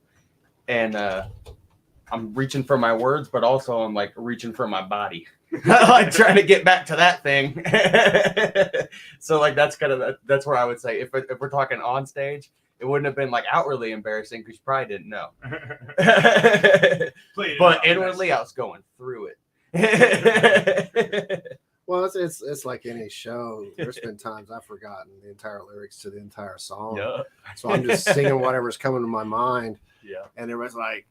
and I'm reaching for my words, but also I'm like reaching for my body, like trying to get back to that thing. So like that's that's where I would say if we're talking on stage, it wouldn't have been like outwardly embarrassing because you probably didn't know. But inwardly, I was going through it. Well, it's like any show. There's been times I've forgotten the entire lyrics to the entire song. Yeah. So I'm just singing whatever's coming to my mind. Yeah. And there was like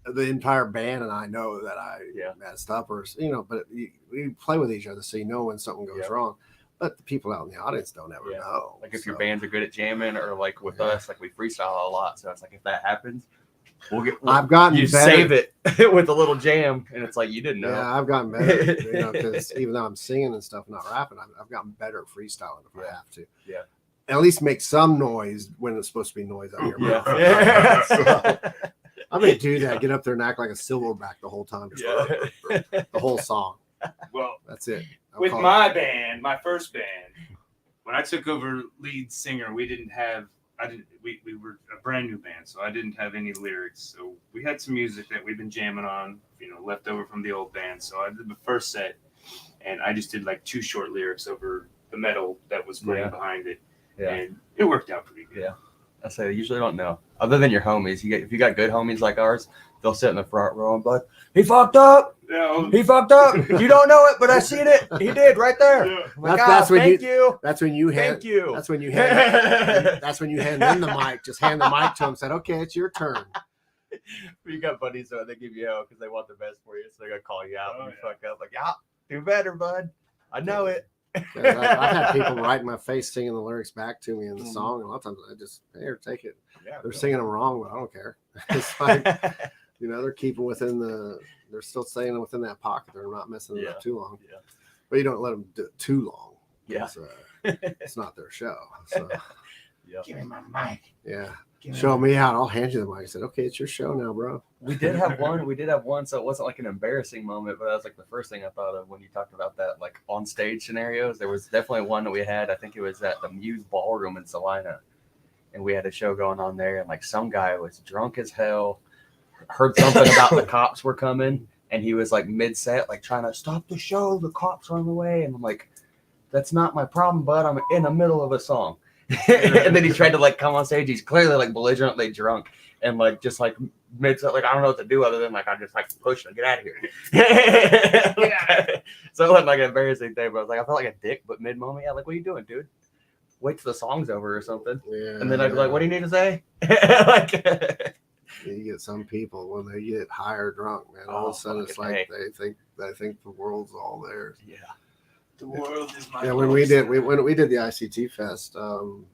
the entire band, and I know that I messed up, or but we play with each other, so you know when something goes wrong. But the people out in the audience don't ever know. Like if your bands are good at jamming, or like with us, like we freestyle a lot, so it's like if that happens, I've gotten you better. Save it with a little jam, and it's like you didn't know. Yeah, I've gotten better, because even though I'm singing and stuff, not rapping, I've gotten better at freestyling if I have to. Yeah. At least make some noise when it's supposed to be noise out here. Yeah. So, I'm gonna do that. Get up there and act like a silverback the whole time. The whole song. Well, that's it. With my band, my first band, when I took over lead singer, we were a brand new band, so I didn't have any lyrics. So we had some music that we've been jamming on, left over from the old band. So I did the first set, and I just did like 2 short lyrics over the metal that was playing behind it, and it worked out pretty good. Yeah, I say they usually don't know. Other than your homies, if you got good homies like ours, they'll sit in the front row and be like, "He fucked up. Yeah, he fucked up. You don't know it, but I seen it. He did right there." Yeah. Like, that's when thank you. That's when you hand. Thank you. That's when you hand. That's when you hand them the mic. Just hand the mic to them. Said, "Okay, it's your turn." You got buddies that they give you hell because they want the best for you, so they're gonna call you out when you fuck up. Like, do better, bud. I know it. I've had people right in my face singing the lyrics back to me in the song, and a lot of times I just, here, take it. Yeah, they're singing them wrong, but I don't care. It's like, they're keeping they're still staying within that pocket. They're not messing it up too long. Yeah. But you don't let them do it too long. Yeah. It's not their show. So. Give me my mic. Yeah. Show me out. I'll hand you the mic. I said, okay, it's your show now, bro. We did have one. So it wasn't like an embarrassing moment, but that was like the first thing I thought of when you talked about that, like on stage scenarios. There was definitely one that we had. I think it was at the Muse Ballroom in Salina. And we had a show going on there. And like some guy was drunk as hell, heard something about the cops were coming. And he was like mid-set, like trying to stop the show. The cops are on the way. And I'm like, that's not my problem, bud. I'm in the middle of a song. And then he tried to like come on stage. He's clearly like belligerently drunk and like just like mid-set, like I don't know what to do other than like I'm just like pushing, get out of here. So it wasn't like an embarrassing thing, but I was like, I felt like a dick, but mid-moment, like, what are you doing, dude? Wait till the song's over or something. Yeah. And then I'd be like, what do you need to say? Like, you get some people when they get high or drunk, man. All of a sudden it's like they think the world's all theirs. Yeah. The world is my when we did the ICT Fest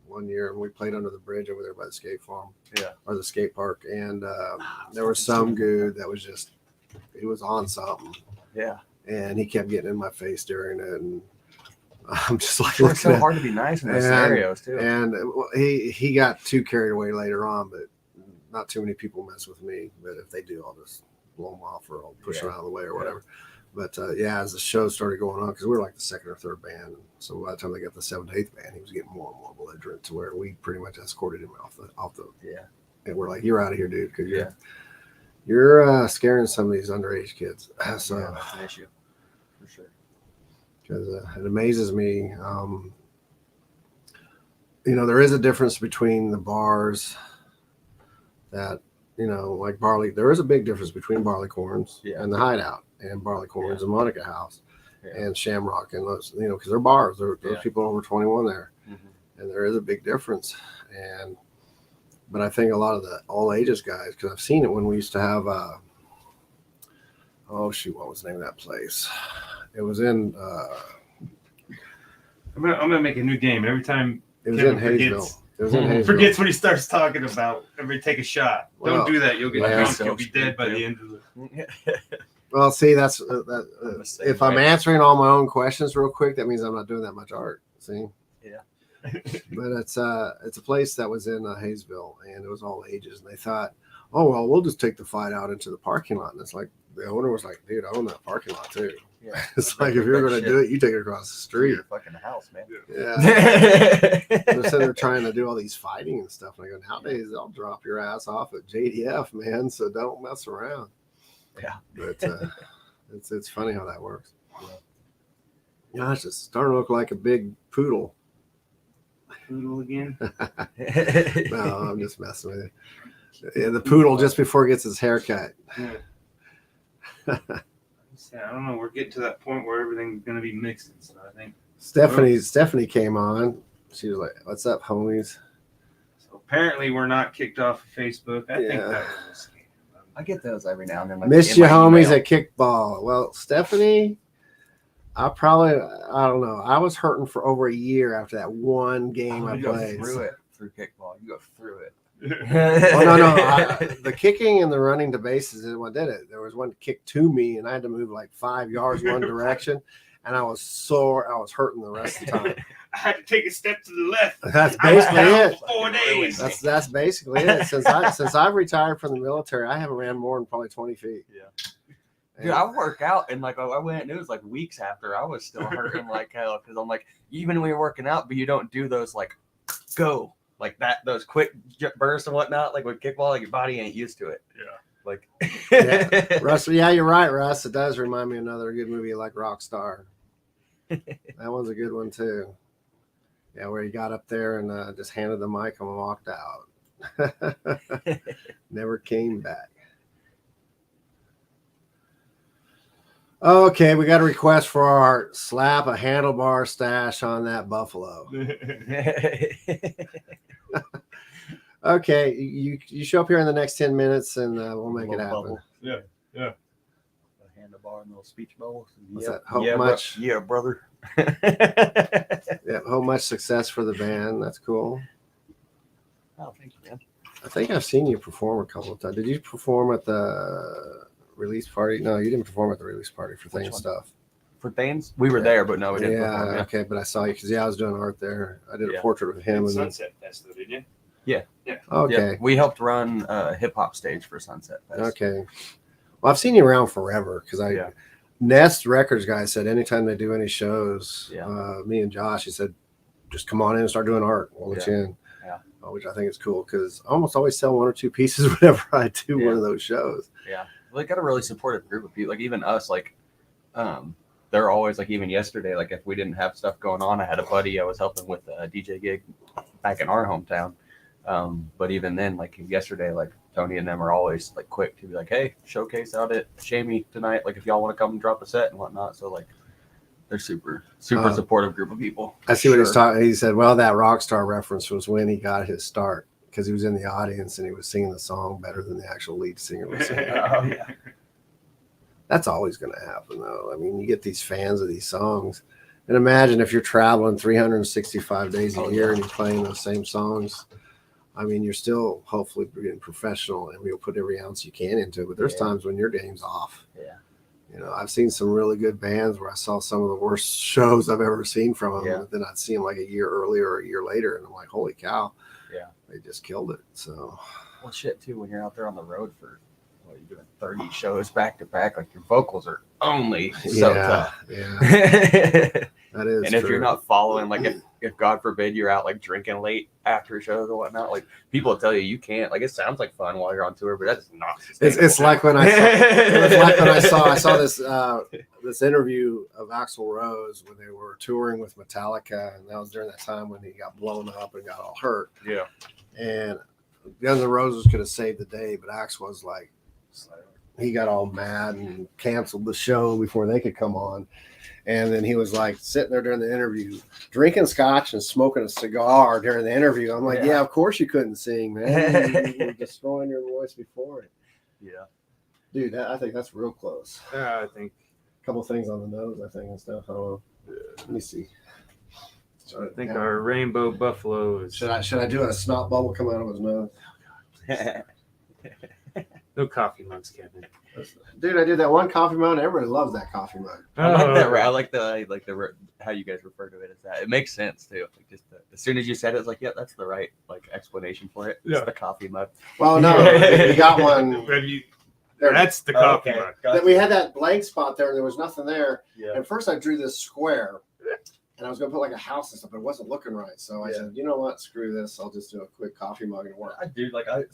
one year, and we played under the bridge over there by the skate farm, or the skate park, and there was some dude that was just, he was on something, and he kept getting in my face during it, and I'm just like, it's so hard to be nice in those scenarios too. And he got too carried away later on, but not too many people mess with me. But if they do, I'll just blow them off, or I'll push them out of the way or whatever. But as the show started going on, because we were like the second or third band, so by the time they got the 7th, 8th band, he was getting more and more belligerent to where we pretty much escorted him off the. And we're like, "You're out of here, dude, because you're scaring some of these underage kids." So that's an issue for sure. Because it amazes me, there is a difference between the bars that you know, like barley. There is a big difference between barleycorns and the Hideout, and barleycorns and Monica House and Shamrock, and those, you know, because they're bars. Those people over 21 there, and there is a big difference. But I think a lot of the all ages guys, because I've seen it when we used to have. Oh shoot, what was the name of that place? It was in. I'm gonna make a new game. Every time it was in Hayesville. It was in Hayesville. Forgets what he starts talking about. Everybody take a shot. Don't do that. You'll get drunk. You'll be dead by the end of it. Well, see, that's if I'm answering all my own questions real quick, that means I'm not doing that much art. See. Yeah. But it's a place that was in Hayesville, and it was all ages, and they thought, oh well, we'll just take the fight out into the parking lot, and it's like the owner was like, dude, I own that parking lot too. Yeah. It's like if you're going to do it, you take it across the street. Your fucking house, man. Yeah. They're sitting there trying to do all these fighting and stuff. And I go, nowadays they'll drop your ass off at JDF, man. So don't mess around. Yeah. But it's funny how that works. Yeah, it's just starting to look like a big poodle. Poodle again? No, I'm just messing with you. Yeah, the poodle just before he gets his haircut. Yeah. I don't know. We're getting to that point where everything's going to be mixed. So I think Stephanie came on. She was like, "What's up, homies?" So apparently, we're not kicked off of Facebook. I think that was a scam. I get those every now and then. Like Missed you, homies, at kickball. Well, Stephanie, I don't know. I was hurting for over a year after that one game I played. You go through it through kickball. You go through it. Well, no. The kicking and the running to bases is what did it. There was one kick to me, and I had to move like 5 yards one direction, and I was sore. I was hurting the rest of the time. I had to take a step to the left. That's basically it. 4 days. That's basically it. Since I've retired from the military, I haven't ran more than probably 20 feet. Yeah. Dude, I work out, and like I went, and it was like weeks after I was still hurting like hell, because I'm like, even when you're working out, but you don't do those like go. Like that, those quick bursts and whatnot, like with kickball, like your body ain't used to it. Yeah. Like, Russ, yeah, you're right, Russ. It does remind me of another good movie like Rockstar. That one's a good one too. Yeah, where he got up there and just handed the mic and walked out. Never came back. Okay, we got a request for our slap a handlebar stash on that buffalo. Okay, you show up here in the next 10 minutes and we'll make it happen. Bubble. Yeah. A handlebar and little speech bubble. What's that? Hope brother. Yeah, hope much success for the band. That's cool. Oh, thank you, man. I think I've seen you perform a couple of times. Did you perform at the release party? No, you didn't perform at the release party for Thane Stuff. For Thane's? We were there, but no, we didn't perform. Okay, but I saw you because I was doing art there. I did a portrait of him. Sunset Fest, did you? Yeah. Okay. Yeah. We helped run a hip hop stage for Sunset Fest. Okay. Well, I've seen you around forever because Nest Records guy said anytime they do any shows, me and Josh, he said, just come on in and start doing art. We'll let you in. Yeah. Which I think is cool because I almost always sell one or two pieces whenever I do one of those shows. Yeah. Well, they got a really supportive group of people. Like even us, like they're always like, even yesterday, like if we didn't have stuff going on, I had a buddy I was helping with a DJ gig back in our hometown. But even then, like yesterday, like Tony and them are always like quick to be like, hey, showcase out at Shamey tonight. Like if y'all want to come and drop a set and whatnot. So like they're super supportive group of people. I see what he's talking. He said, well, that Rockstar reference was when he got his start because he was in the audience and he was singing the song better than the actual lead singer was singing. Oh, yeah. That's always going to happen, though. I mean, you get these fans of these songs. And imagine if you're traveling 365 days a year and you're playing those same songs. I mean, you're still hopefully being professional and you'll put every ounce you can into it. But there's times when your game's off. Yeah. You know, I've seen some really good bands where I saw some of the worst shows I've ever seen from them. Yeah. Then I'd see them like a year earlier or a year later. And I'm like, holy cow. Yeah. They just killed it. So. Well, shit, too, when you're out there on the road for, you're doing 30 shows back to back, like your vocals are only so tough. Yeah. That is and if you're not following, like if God forbid you're out like drinking late after shows or whatnot, like people will tell you can't. Like it sounds like fun while you're on tour, but that's not. It's like when I saw this this interview of Axl Rose when they were touring with Metallica, and that was during that time when he got blown up and got all hurt. Yeah. And Guns N' Roses could have saved the day, but Axe was like, he got all mad and canceled the show before they could come on. And then he was like sitting there during the interview, drinking scotch and smoking a cigar during the interview. I'm like, yeah, of course you couldn't sing, man. You were destroying your voice before it. Yeah. Dude, I think that's real close. I think A couple things on the nose, I think, and stuff. I don't know. Let me see. I think our rainbow buffalo is. Should I do a snot bubble come out of his nose? No coffee mugs, Kevin. Dude, I did that one coffee mug. Everybody loves that coffee mug. I like that. I like the how you guys refer to it as that. It makes sense too. Like just as soon as you said it, it's like, yeah, that's the right like explanation for it. It's the coffee mug. Well, no, we got one. That's the coffee mug. Gotcha. We had that blank spot there, and there was nothing there. Yeah. And first, I drew this square, and I was going to put like a house and stuff, but it wasn't looking right. So I said, you know what? Screw this. I'll just do a quick coffee mug and work. I do like a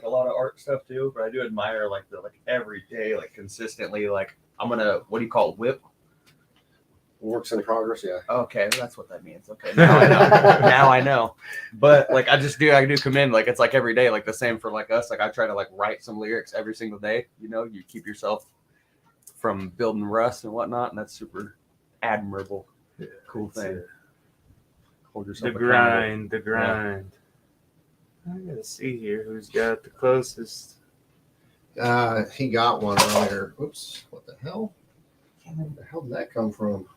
lot of art stuff too, but I do admire like the every day, like consistently, like I'm gonna whip. Works in progress, yeah. Okay, that's what that means. Okay, now I know. Now I know. But like I do commend, like it's like every day, like the same for like us. Like I try to like write some lyrics every single day. You know, you keep yourself from building rust and whatnot, and that's super admirable. Yeah, cool thing. Hold yourself The accountable. grind. I gotta see here who's got the closest. He got one earlier. Oops, what the hell? Where the hell did that come from?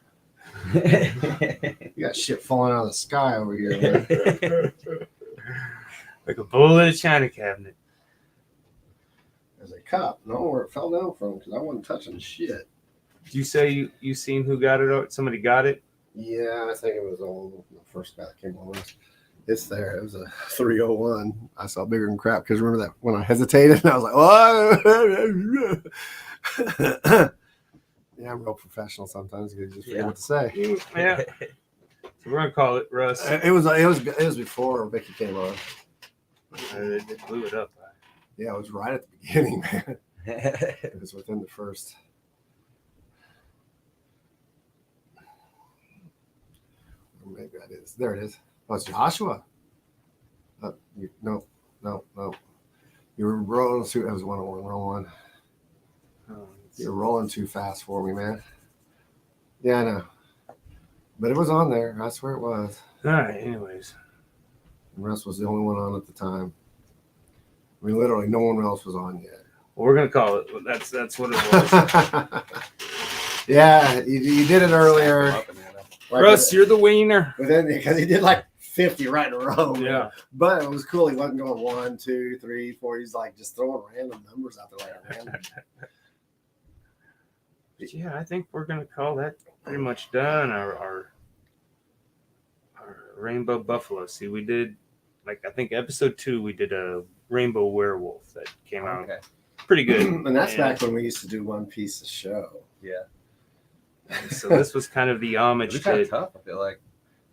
You got shit falling out of the sky over here, man. Like a bull in a china cabinet. There's a cup. No, where it fell down from, because I wasn't touching shit. Did you say you seen who got it? Somebody got it? Yeah, I think it was on the first guy that came on with. It's there. It was a 301. I saw bigger than crap because remember that when I hesitated and I was like, oh. Yeah, I'm real professional sometimes. You just forget what to say. Yeah. So we're gonna call it Russ. It was before Vicky came on. They blew it up. Yeah, it was right at the beginning, man. It was within the first. Maybe I did. There it is. Oh, it's Joshua. No. You were rolling too. That was 101. Wrong one. You're rolling too fast for me, man. Yeah, I know. But it was on there. I swear it was. All right. Anyways, Russ was the only one on at the time. I mean, literally, no one else was on yet. well, we're gonna call it. That's what it was. Yeah, you did it earlier. Like Russ, you're the wiener. Because he did like 50 right in a row. Yeah. But it was cool. He wasn't going 1, 2, 3, 4. He's like just throwing random numbers out there like random. Yeah, I think we're gonna call that pretty much done. Our rainbow buffalo. See, we did like I think episode 2 we did a rainbow werewolf that came out pretty good. And that's back when we used to do one piece of show. Yeah. So this was kind of the homage It's kind to. of tough. I feel like.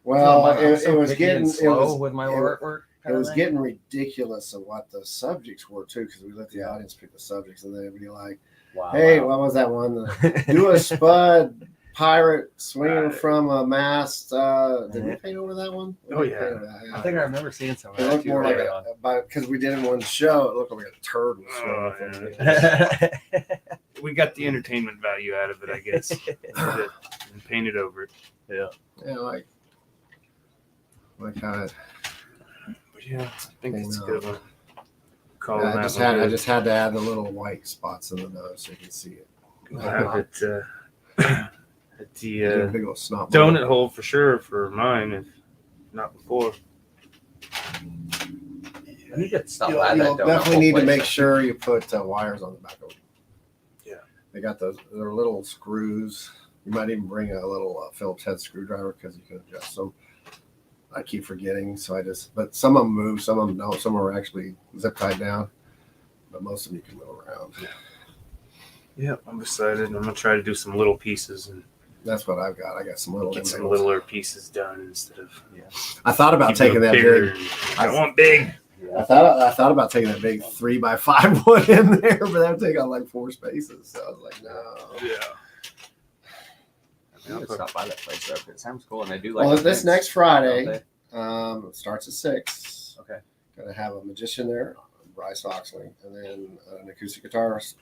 Well, I'm it so was picky and getting slow with my artwork. It was getting ridiculous of what the subjects were too, because we let the audience pick the subjects, and they'd be like, Wow. "Hey, what was that one? Do a spud pirate swinging from a mast." Did we paint over that one? Oh, yeah. I think I remember seeing some of It that looked too more like early on. because we did it in one show. It looked like a turd was Oh, swinging from yeah. We got the entertainment value out of it, I guess, and painted over it. Yeah. Yeah, like how it. But yeah, I think it's a Came good one. Call I that just one had good. I just had to add the little white spots in the nose so you can see it. We'll have it at the Do a big old snot bubble. donut hole for sure for mine, if not before. I need to stop by that You'll donut definitely hole need to place. make sure you put wires on the back of them. Yeah. They got those. They're little screws. You might even bring a little Phillips head screwdriver because you can adjust them. I keep forgetting, but some of them move, some of them don't. Some are actually zip tied down, but most of them you can move around. Yeah, I'm excited. I'm gonna try to do some little pieces and That's what I've got. I got some little. get some inlays. littler pieces done instead of. I thought about keeping taking them that bigger. big. I want big. I thought about taking that big 3x5 one in there, but that would take out like 4 spaces. So I was like, no. Yeah. I need to stop by that place though. It sounds cool, and they do like. Well, this events, next don't Friday, they? it starts at 6. Okay. Gonna have a magician there, Bryce Oxley, and then an acoustic guitarist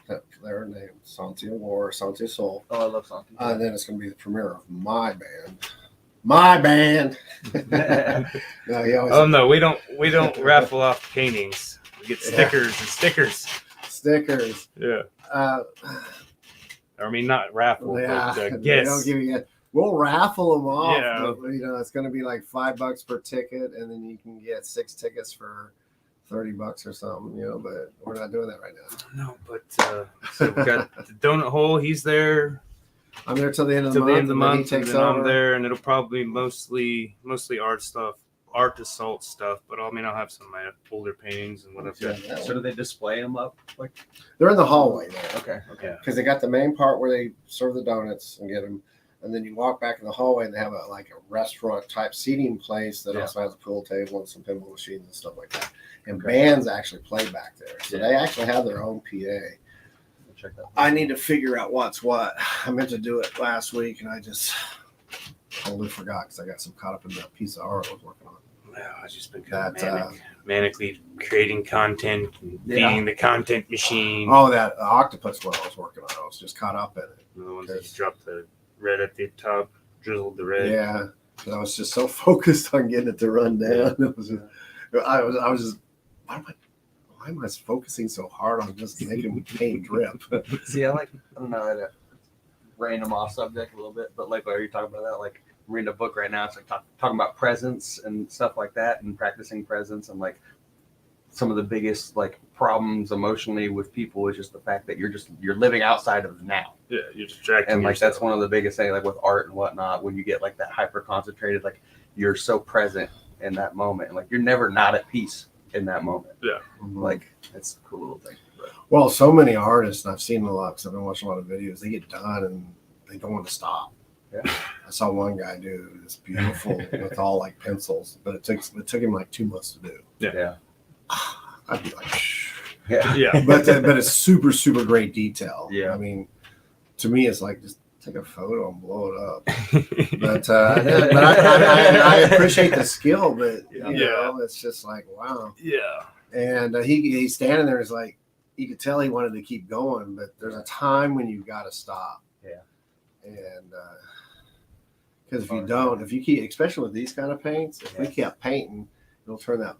there named Santia War, Santia Soul. Oh, I love something. And then it's gonna be the premiere of my band. My band. No, he always Oh no, we don't raffle off paintings. We get stickers and stickers. stickers. Yeah. Uh, I mean, not raffle, yeah, but they don't guess. give you. We'll raffle them off. Yeah. But, it's going to be like $5 per ticket, and then you can get 6 tickets for $30 or something. But we're not doing that right now. No, but so we got the donut hole. He's there I'm there till the end of the till month. the end of the and then month, he and takes then over. I'm there, and it'll probably mostly art stuff, art assault stuff. But I mean, I'll have some of my older paintings and whatever. Yeah. So do they display them up? Like, They're in the hallway there. okay. Yeah. Because they got the main part where they serve the donuts and get them, and then you walk back in the hallway and they have a restaurant type seating place that Yeah. also has a pool table and some pinball machines and stuff like that. And bands actually play back there, so they actually have their own PA. Check that. I need to figure out what's what. I meant to do it last week and I just totally forgot because I got so caught up in that piece of art I was working on. Well, I've just been kind That, of manically creating content and Yeah. feeding the content machine. Oh, that octopus one I was working on. I was just caught up in it. The ones that you dropped the red at the top, drizzled the red. Yeah, 'cause I was just so focused on getting it to run down. It was just, I was just, why am I focusing so hard on just making paint drip? See, I don't know, at a random off subject a little bit, but like, are you talking about that? Like, I'm reading a book right now. It's like talking about presence and stuff like that, and practicing presence, and like some of the biggest like problems emotionally with people is just the fact that you're living outside of now. Yeah, you're distracting And like yourself. that's one of the biggest things, like with art and whatnot, when you get like that hyper concentrated, like you're so present in that moment, and like you're never not at peace in that moment. Like it's a cool little thing. But. Well, so many artists, and I've seen a lot because I've been watching a lot of videos. They get done and they don't want to stop. Yeah. I saw one guy do this beautiful with all like pencils, but it took him like 2 months to do. Yeah. I'd be like, shh. Yeah. Yeah. But it's super great detail. Yeah. I mean, to me, it's like just take a photo and blow it up. But I appreciate the skill, but it's just like wow. Yeah. And he's standing there. It's like you could tell he wanted to keep going, but there's a time when you got to stop. Yeah. And because if you keep, especially with these kind of paints, if we kept painting, it'll turn that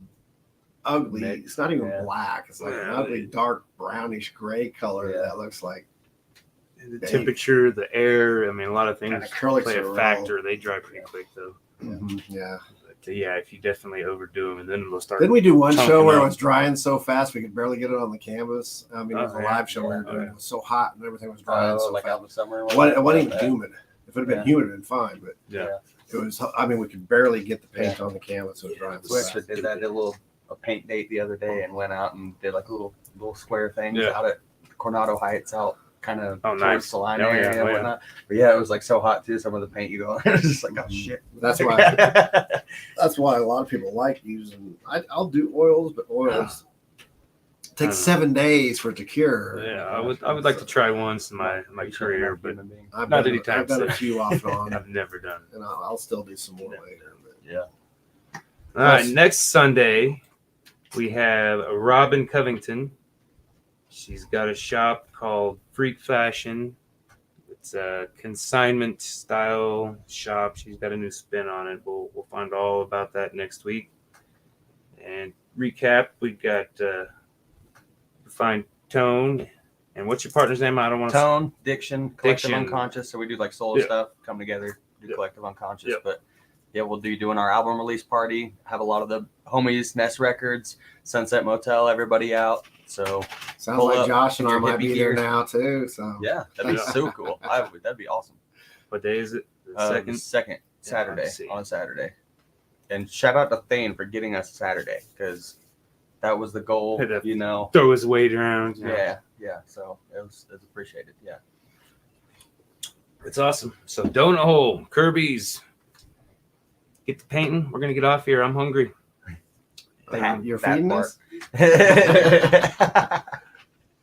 ugly. It's not even black. It's like an ugly, dark, brownish gray color that looks like. The temperature, the air. I mean, a lot of things acrylics play are a factor. They dry pretty quick though. Yeah. But yeah, if you definitely overdo them, and then they'll start. Didn't we do one show where it out. was drying so fast we could barely get it on the canvas? I mean, it was a live show where it was so hot and everything was drying so like fast. out in the summer. It wasn't even humid. If it had been humid, it'd been fine. But Yeah. it was. I mean, we could barely get the paint on the canvas. It was drying so We fast. actually did that. Did a paint date the other day and went out and did like little square things Yeah. out at Coronado Heights, out kind of Oh, towards nice. Salina Oh, yeah, area and oh, yeah. whatnot. But yeah, it was like so hot too. Some of the paint you go, it's just like oh shit. That's why. That's why a lot of people like using. I'll do oils, but oils take 7 days for it to cure. Yeah, I would like to try once in my career, but I've not done, anytime I've done a soon. few off and on, I've never done. and I'll still do some more later. But. Yeah. All right, next Sunday we have Robin Covington. She's got a shop called Freak Fashion. It's a consignment style shop. She's got a new spin on it. We'll find all about that next week. And recap, we've got find TonE. And what's your partner's name? I don't want to. TonE, Diktion, Collective Diktion. Unconscious. So we do like solo stuff, come together, do Collective Unconscious. But yeah, we'll be doing our album release party. Have a lot of the homies, Nest Records, Sunset Motel, everybody out. So Sounds pull like up, Josh and get I your might hippie be gear. there now too. So yeah, that'd be so cool. That'd be awesome. What day is it? The Second Saturday, let's see. on a Saturday. And shout out to Thane for getting us Saturday, because that was the goal, you know. Throw his weight around. Yeah. So it's appreciated. Yeah. It's awesome. So donut hole, Kirby's. Get the painting. We're gonna get off here. I'm hungry. you're that feeding part. us.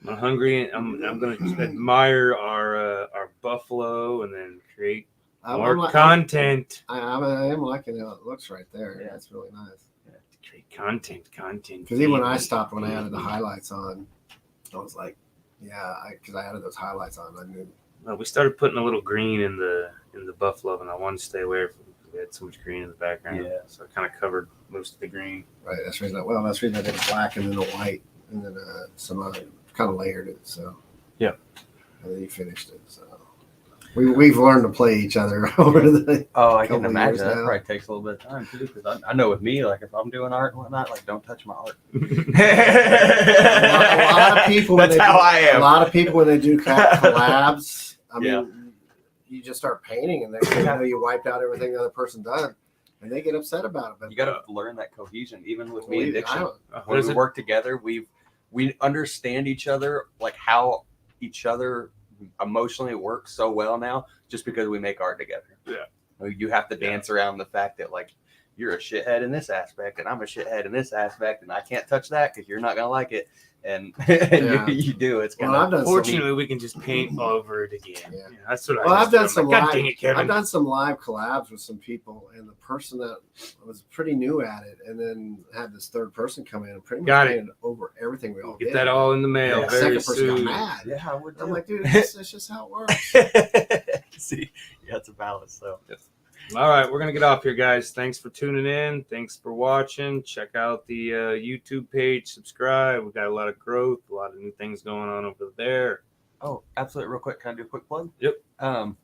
I'm hungry. I'm gonna admire our buffalo and then create more content. I am liking how it looks right there. Yeah. That's really nice. Content. Because even when I stopped, when I added the highlights on, I was like, yeah, because I added those highlights on, I knew. We started putting a little green in the Buffalo, and I wanted to stay away from it because we had so much green in the background. Yeah. So I kind of covered most of the green. Right. That's the reason I did the black and then the white, and then some other kind of layered it. So yeah, and then you finished it. So we've learned to play each other over the. Oh, I can couple imagine years that now. probably takes a little bit of time too. Because I know with me, like if I'm doing art and whatnot, like don't touch my art. A lot of people. That's how I am. A lot of people when they do collabs. I mean, you just start painting, and they know you wiped out everything the other person done, and they get upset about it. But You got to learn that cohesion, even with me and Diktion. What When is we it? work together, we understand each other, like how each other emotionally works so well now, just because we make art together. Yeah. You have to dance around the fact that like you're a shithead in this aspect, and I'm a shithead in this aspect, and I can't touch that because you're not gonna like it. And, you do. It's kind Well, of I've done Fortunately, we can just paint over it again. Yeah. That's what Well, I I've done some some God live. dang it, Kevin. I've done some live collabs with some people, and the person that was pretty new at it, and then had this third person come in and pretty much Got it. painted over everything we all Get did. that all in the mail Yeah, The very second person got soon. mad. yeah, I would. I'm like, dude, that's just how it works. See, yeah, it's a balance. So All right, we're gonna get off here, guys. Thanks for tuning in. Thanks for watching. Check out the YouTube page. Subscribe. We got a lot of growth, a lot of new things going on over there. oh, absolutely. Real quick, can I do a quick plug? Yep.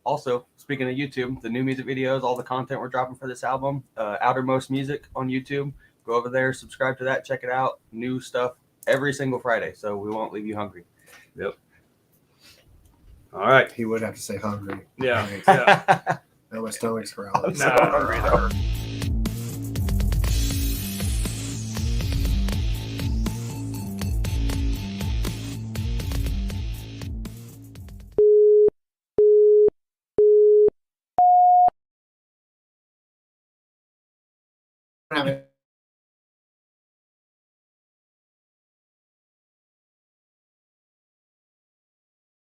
Also, speaking of YouTube, the new music videos, all the content we're dropping for this album, Outermost Music on YouTube. Go over there, subscribe to that, check it out. New stuff every single Friday, so we won't leave you hungry. Yep. All right. He would have to say hungry. Yeah. Yeah. Now my stomach's growling. I'm so Nah. hungry though.